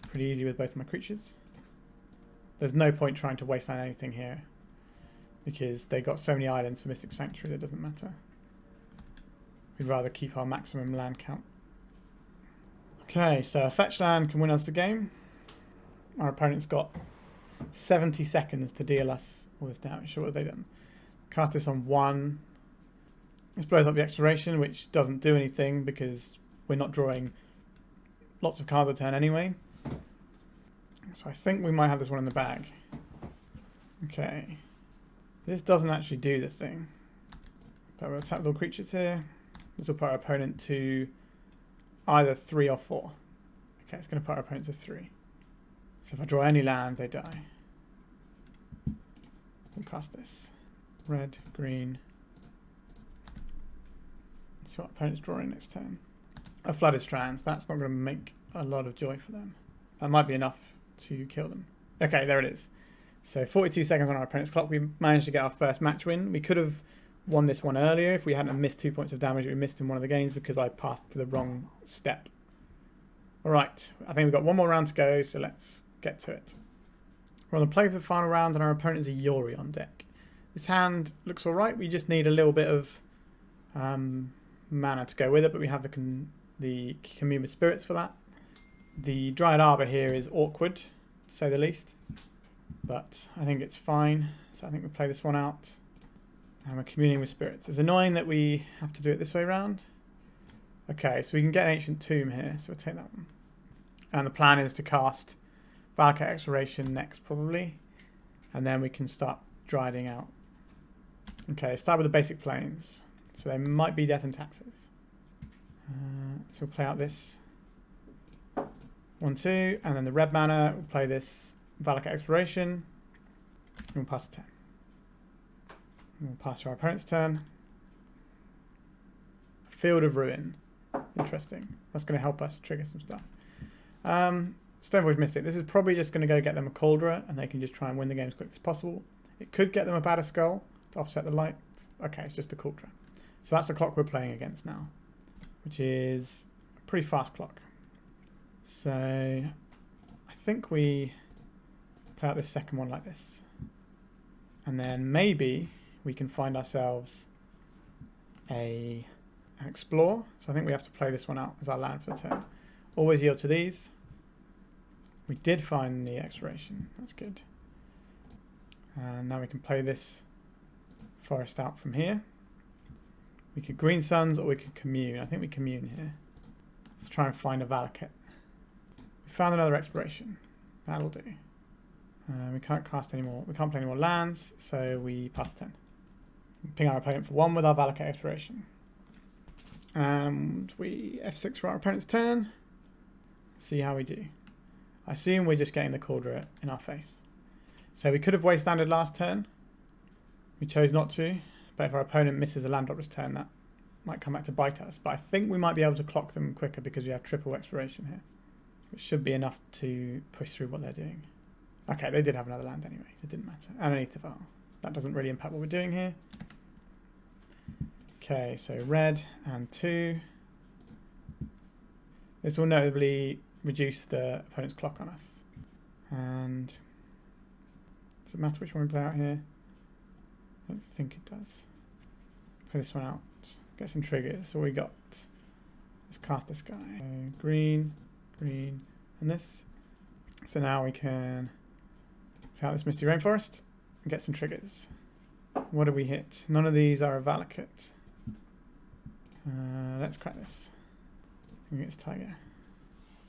Speaker 1: pretty easy with both of my creatures. There's no point trying to wasteland anything here because they got so many islands for Mystic Sanctuary that it doesn't matter. We'd rather keep our maximum land count. Okay, so a fetch land can win us the game. Our opponent's got 70 seconds to deal us all this damage. So what have they done? Cast this on 1. This blows up the Exploration, which doesn't do anything because we're not drawing lots of cards a turn anyway. So I think we might have this one in the bag. Okay. This doesn't actually do the thing. But we'll attack with all creatures here. This will put our opponent to either 3 or 4. Okay, it's going to put our opponent to 3. So if I draw any land, they die. We'll cast this. Red, green. Let's see what opponent's drawing next turn. A Flooded Strands. That's not going to make a lot of joy for them. That might be enough to kill them. Okay, there it is. So 42 seconds on our opponent's clock. We managed to get our first match win. We could have won this one earlier if we hadn't missed 2 points of damage we missed in one of the games because I passed to the wrong step. Alright, I think we've got one more round to go, so let's get to it. We're on the play for the final round and our opponent is a Yori on deck. This hand looks alright, we just need a little bit of mana to go with it, but we have the Commune with Spirits for that. The Dryad Arbor here is awkward, to say the least, but I think it's fine, so I think we'll play this one out. And we're communing with spirits. It's annoying that we have to do it this way round. Okay, so we can get an Ancient Tomb here, so we'll take that one. And the plan is to cast Valakut Exploration next, probably. And then we can start dryading out. Okay, start with the basic planes. So they might be Death and Taxes. So we'll play out this 1-2, and then the red mana, we'll play this Valakut Exploration. And we'll pass a 10. We'll pass to our opponent's turn. Field of Ruin. Interesting. That's going to help us trigger some stuff. Stoneforge Mystic. This is probably just going to go get them a Cauldron, and they can just try and win the game as quick as possible. It could get them a Batter Skull to offset the light. Okay, it's just a Cauldron. So that's the clock we're playing against now, which is a pretty fast clock. So I think we play out this second one like this. And then maybe we can find ourselves an Explore. So I think we have to play this one out as our land for the turn. Always yield to these. We did find the Exploration. That's good. And now we can play this forest out from here. We could Green Suns or we could Commune. I think we Commune here. Let's try and find a Valakut. We found another Exploration. That'll do. We can't cast any more. We can't play any more lands, so we pass 10. Ping our opponent for 1 with our Valakut Exploration. And we F6 for our opponent's turn. See how we do. I assume we're just getting the Cauldron in our face. So we could have wastelanded last turn. We chose not to. But if our opponent misses a land drop this turn, that might come back to bite us. But I think we might be able to clock them quicker because we have triple Exploration here, which should be enough to push through what they're doing. Okay, they did have another land anyway. It didn't matter. And an Aether Vial. That doesn't really impact what we're doing here. Okay, so red and 2. This will notably reduce the opponent's clock on us. And does it matter which one we play out here? I don't think it does. Play this one out. Get some triggers. So we got. Let's cast this guy. So green, green, and this. So now we can play out this Misty Rainforest and get some triggers. What do we hit? None of these are a Valakut. Let's crack this. It's Tiger.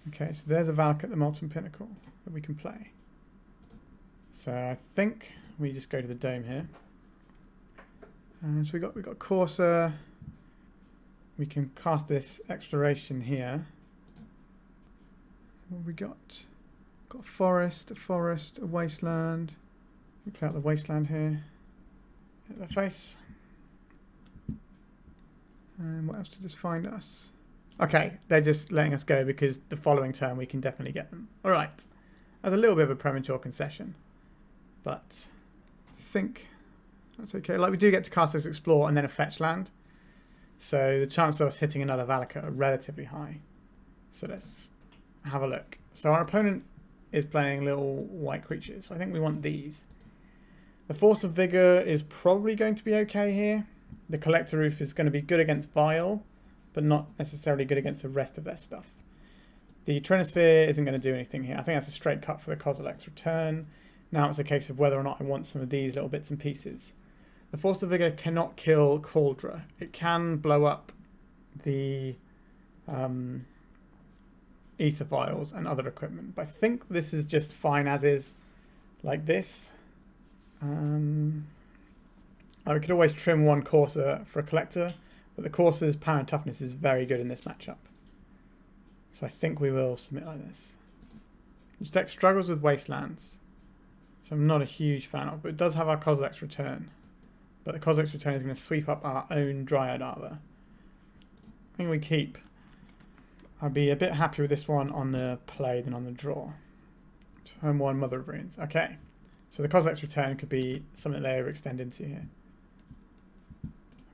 Speaker 1: Okay, so there's a Valakut, the Molten Pinnacle, that we can play. So I think we just go to the dome here. So we got Corsair. We can cast this Exploration here. What have we got? Got a forest, a wasteland. We play out the wasteland here. Hit the face. And what else did this find us? Okay, they're just letting us go because the following turn we can definitely get them. Alright. That's a little bit of a premature concession. But I think that's okay. Like, we do get to cast this Explore and then a fetch land. So the chances of us hitting another Valakut are relatively high. So let's have a look. So our opponent is playing little white creatures. I think we want these. The Force of Vigor is probably going to be okay here. The Collector Roof is going to be good against Vile, but not necessarily good against the rest of their stuff. The Trinisphere isn't going to do anything here. I think that's a straight cut for the Kozilek's return. Now it's a case of whether or not I want some of these little bits and pieces. The Force of Vigor cannot kill Cauldra. It can blow up the Ether Vials and other equipment. But I think this is just fine as is, like this. I could always trim one Corsair for a Collector, but the Corsair's power and toughness is very good in this matchup. So I think we will submit like this. This deck struggles with Wastelands, so I'm not a huge fan of, but it does have our Kozilek's Return. But the Kozilek's Return is going to sweep up our own Dryad Arbor. I think we keep. I'd be a bit happier with this one on the play than on the draw. Home one, Mother of Runes. Okay, so the Kozilek's Return could be something they overextend into here.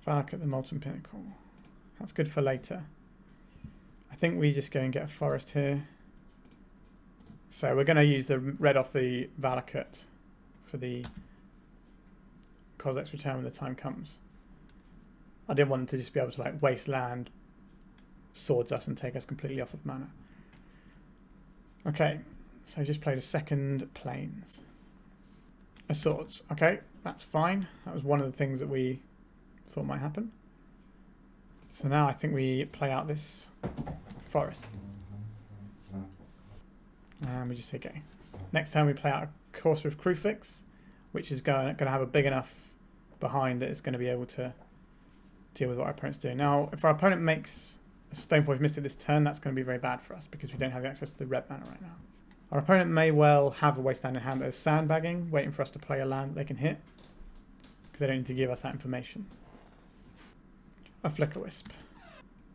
Speaker 1: Valakut, the Molten Pinnacle. That's good for later. I think we just go and get a forest here. So we're going to use the red off the Valakut for the Kozilek's Return when the time comes. I didn't want them to just be able to like waste land, swords us and take us completely off of mana. Okay, so I just played a second Plains. A swords. Okay, that's fine. That was one of the things that we thought might happen. So now I think we play out this forest. And we just say okay. Next time we play out a Courser of Crucifix, which is going to have a big enough behind that it's going to be able to deal with what our opponent's doing. Now, if our opponent makes a Stoneforge Mystic this turn, that's going to be very bad for us because we don't have access to the red mana right now. Our opponent may well have a wasteland in hand that is sandbagging, waiting for us to play a land they can hit, because they don't need to give us that information. A Flicker Wisp.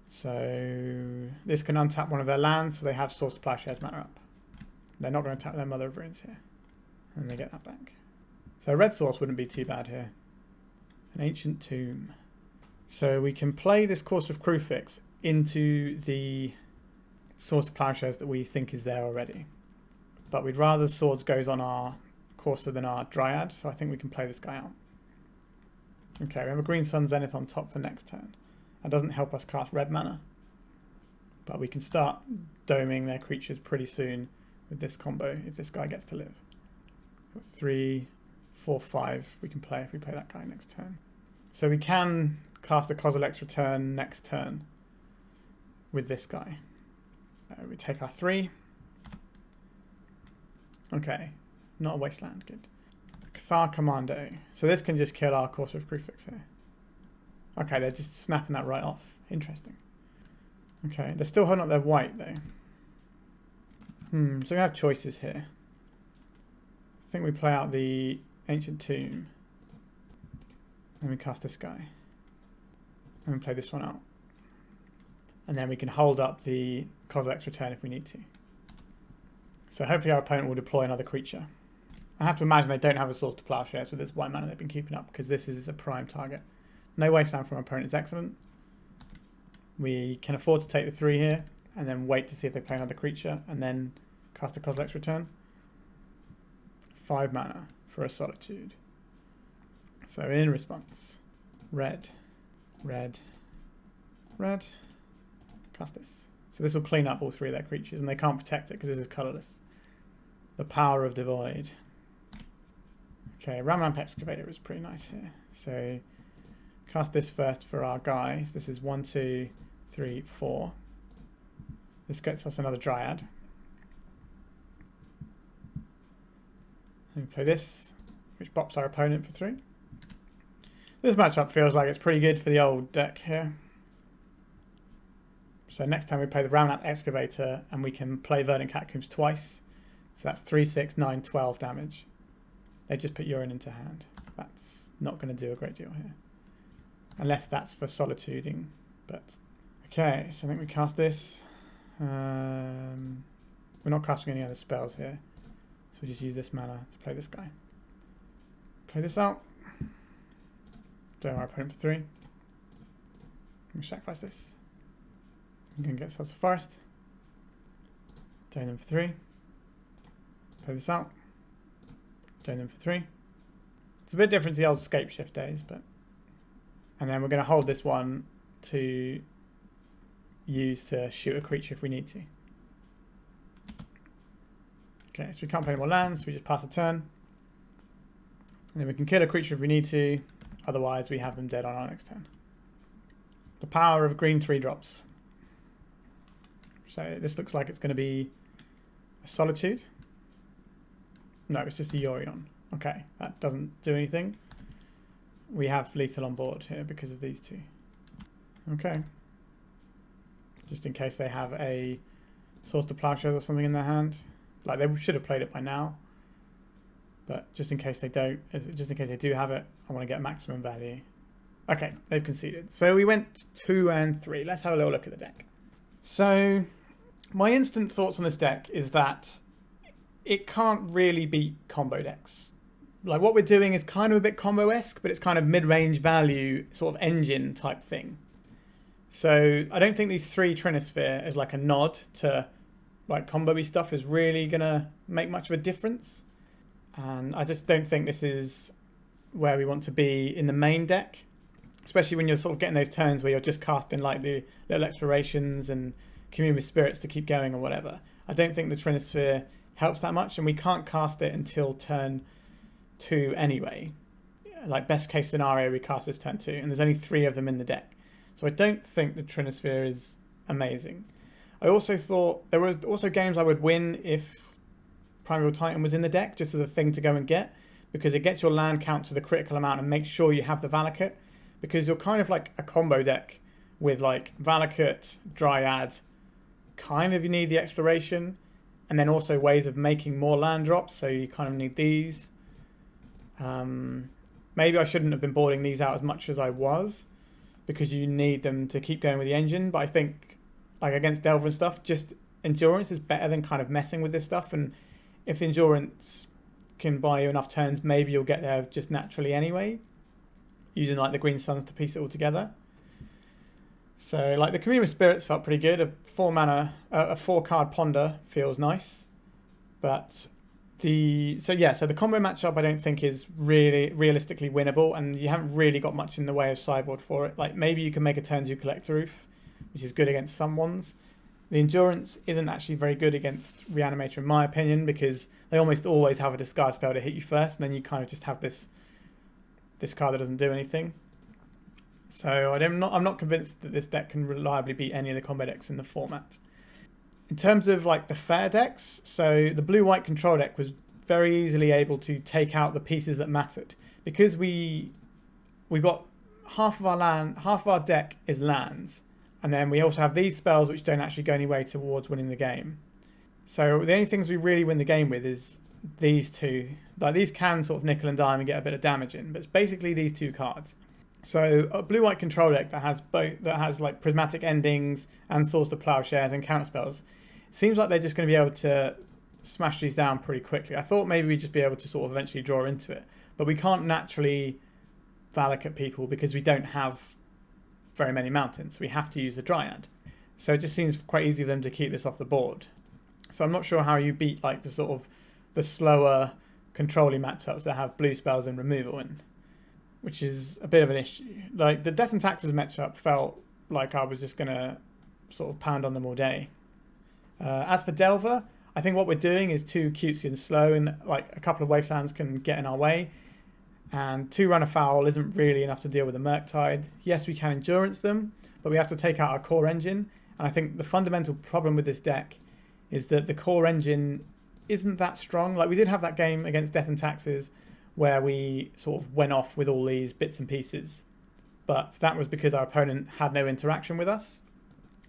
Speaker 1: So this can untap one of their lands, so they have Source to Plowshares mana up. They're not going to tap their Mother of Runes here. And they get that back. So red source wouldn't be too bad here. An Ancient Tomb. So we can play this Courser of Crucifix into the Source to Plowshares that we think is there already. But we'd rather Swords goes on our Courser than our Dryad, so I think we can play this guy out. Okay, we have a Green Sun Zenith on top for next turn. That doesn't help us cast red mana, but we can start doming their creatures pretty soon with this combo if this guy gets to live. Got 3, 4, 5 we can play if we play that guy next turn. So we can cast a Kozilek's Return next turn with this guy. We take our 3. Okay, not a wasteland, good. Cathar Commando. So this can just kill our Courser of Crucifix here. Okay, they're just snapping that right off. Interesting. Okay, they're still holding up their white though. So we have choices here. I think we play out the Ancient Tomb. And we cast this guy. And we play this one out. And then we can hold up the Kozilek's Return if we need to. So hopefully our opponent will deploy another creature. I have to imagine they don't have a Source to Plowshares with this white mana they've been keeping up, because this is a prime target. No wasteland from our opponent is excellent. We can afford to take the 3 here, and then wait to see if they play another creature, and then cast a Kozilek's Return. 5 mana for a Solitude. So in response, red, red, red, cast this. So this will clean up all 3 of their creatures, and they can't protect it because this is colourless. The Power of Devoid. Okay, Ramlamp Excavator is pretty nice here. So cast this first for our guys. This is 1, 2, 3, 4. This gets us another Dryad. And we play this, which bops our opponent for 3. This matchup feels like it's pretty good for the old deck here. So next time we play the Ramnap Excavator, and we can play Verdant Catacombs twice. So that's 3, 6, 9, 12 damage. They just put Urine into hand. That's not going to do a great deal here. Unless that's for solituding. But okay, so I think we cast this. We're not casting any other spells here. So we just use this mana to play this guy. Play this out. Draw our opponent for 3. We sacrifice this. We can get ourselves a forest. Drain them for 3. Play this out. Drain them for 3. It's a bit different to the old Scape Shift days, but... And then we're going to hold this one to use to shoot a creature if we need to. Okay, so we can't play any more lands, so we just pass a turn. And then we can kill a creature if we need to, otherwise we have them dead on our next turn. The power of green 3-drops. So this looks like it's going to be a Solitude. No, it's just a Yorion. Okay, that doesn't do anything. We have lethal on board here because of these two. Okay. Just in case they have a Source to Plowshares or something in their hand. Like, they should have played it by now. But just in case they don't, just in case they do have it, I want to get maximum value. Okay, they've conceded. So we went 2 and 3. Let's have a little look at the deck. So my instant thoughts on this deck is that it can't really beat combo decks. Like, what we're doing is kind of a bit combo-esque, but it's kind of mid-range value sort of engine type thing. So I don't think these 3 Trinisphere as like a nod to like combo-y stuff is really going to make much of a difference. And I just don't think this is where we want to be in the main deck. Especially when you're sort of getting those turns where you're just casting like the little explorations and commune with spirits to keep going or whatever. I don't think the Trinisphere helps that much, and we can't cast it until turn 2 anyway. Like, best case scenario, we cast this turn 2, and there's only 3 of them in the deck. So I don't think the Trinisphere is amazing. I also thought there were also games I would win if Primeval Titan was in the deck, just as a thing to go and get, because it gets your land count to the critical amount and makes sure you have the Valakut, because you're kind of like a combo deck with like Valakut, Dryad, kind of you need the exploration, and then also ways of making more land drops, so you kind of need these. Maybe I shouldn't have been boarding these out as much as I was, because you need them to keep going with the engine, but I think like against Delver and stuff, just endurance is better than kind of messing with this stuff, and if endurance can buy you enough turns, maybe you'll get there just naturally anyway, using like the Green Suns to piece it all together. So like the Commune with Spirits felt pretty good. A 4-card Ponder feels nice, but the combo matchup I don't think is really realistically winnable, and you haven't really got much in the way of sideboard for it. Like, maybe you can make a turn 2 Collector Roof, which is good against some ones. The endurance isn't actually very good against Reanimator in my opinion, because they almost always have a discard spell to hit you first, and then you kind of just have this card that doesn't do anything. So I'm not convinced that this deck can reliably beat any of the combo decks in the format. In terms of like the fair decks, so the blue-white control deck was very easily able to take out the pieces that mattered, because we got half of our deck is lands, and then we also have these spells which don't actually go any way towards winning the game. So the only things we really win the game with is these two. Like, these can sort of nickel and dime and get a bit of damage in, but it's basically these 2 cards. So a blue-white control deck that has like prismatic endings and Source to Plowshares and counterspells, seems like they're just going to be able to smash these down pretty quickly. I thought maybe we'd just be able to sort of eventually draw into it, but we can't naturally Valakut people because we don't have very many mountains. We have to use the Dryad. So it just seems quite easy for them to keep this off the board. So I'm not sure how you beat like the sort of the slower controlling matchups that have blue spells and removal in, which is a bit of an issue. Like, the Death and Taxes matchup felt like I was just going to sort of pound on them all day. As for Delver, I think what we're doing is too cutesy and slow, and like a couple of wastelands can get in our way, and 2 run afoul isn't really enough to deal with the Murktide. Yes, we can endurance them, but we have to take out our core engine, And I think the fundamental problem with this deck is that the core engine isn't that strong. Like, we did have that game against Death and Taxes where we sort of went off with all these bits and pieces. But that was because our opponent had no interaction with us.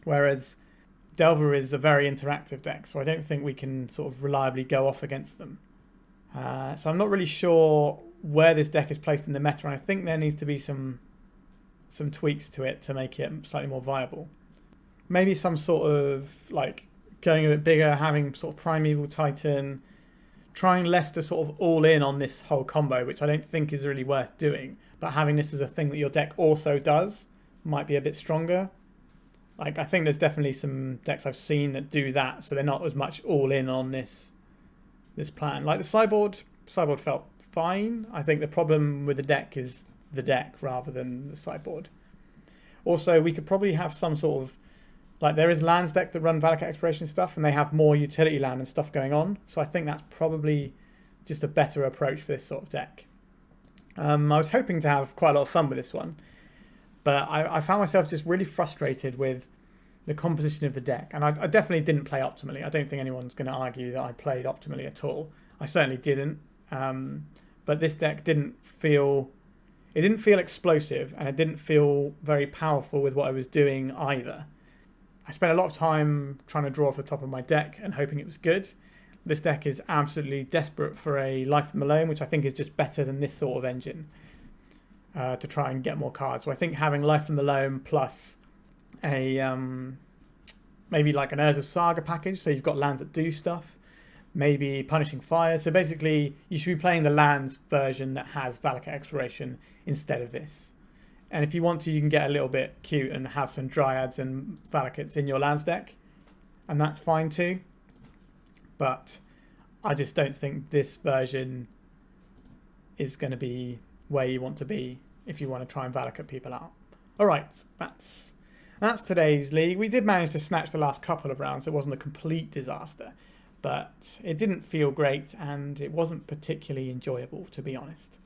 Speaker 1: Whereas Delver is a very interactive deck, so I don't think we can sort of reliably go off against them. So I'm not really sure where this deck is placed in the meta, and I think there needs to be some tweaks to it to make it slightly more viable. Maybe some sort of, like, going a bit bigger, having sort of Primeval Titan, trying less to sort of all in on this whole combo, which I don't think is really worth doing, but having this as a thing that your deck also does might be a bit stronger. Like, I think there's definitely some decks I've seen that do that, so they're not as much all in on this plan. Like the sideboard felt fine. I think the problem with the deck is the deck rather than the sideboard. Also, we could probably have some sort of, like, there is lands deck that run Valakut Exploration stuff, and they have more utility land and stuff going on. So I think that's probably just a better approach for this sort of deck. I was hoping to have quite a lot of fun with this one, but I found myself just really frustrated with the composition of the deck. And I definitely didn't play optimally. I don't think anyone's going to argue that I played optimally at all. I certainly didn't. But this deck didn't feel explosive, and it didn't feel very powerful with what I was doing either. I spent a lot of time trying to draw off the top of my deck and hoping it was good. This deck is absolutely desperate for a Life from Alone, which I think is just better than this sort of engine to try and get more cards. So I think having Life from Alone plus a maybe like an Urza Saga package, so you've got lands that do stuff, maybe Punishing Fire. So basically, you should be playing the lands version that has Valakut Exploration instead of this. And if you want to, you can get a little bit cute and have some Dryads and Valakuts in your lands deck, and that's fine too. But I just don't think this version is going to be where you want to be if you want to try and Valakut people out. All right, that's today's league. We did manage to snatch the last couple of rounds. It wasn't a complete disaster, but it didn't feel great, and it wasn't particularly enjoyable, to be honest.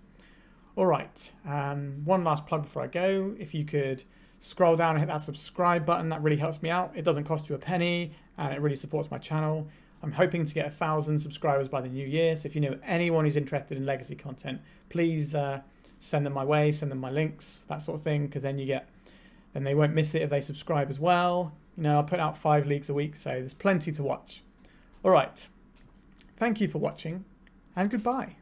Speaker 1: All right, one last plug before I go. If you could scroll down and hit that subscribe button, that really helps me out. It doesn't cost you a penny, and it really supports my channel. I'm hoping to get 1,000 subscribers by the new year, so if you know anyone who's interested in Legacy content, please send them my way, send them my links, that sort of thing, because then they won't miss it if they subscribe as well. You know, I put out 5 leagues a week, so there's plenty to watch. All right, thank you for watching, and goodbye.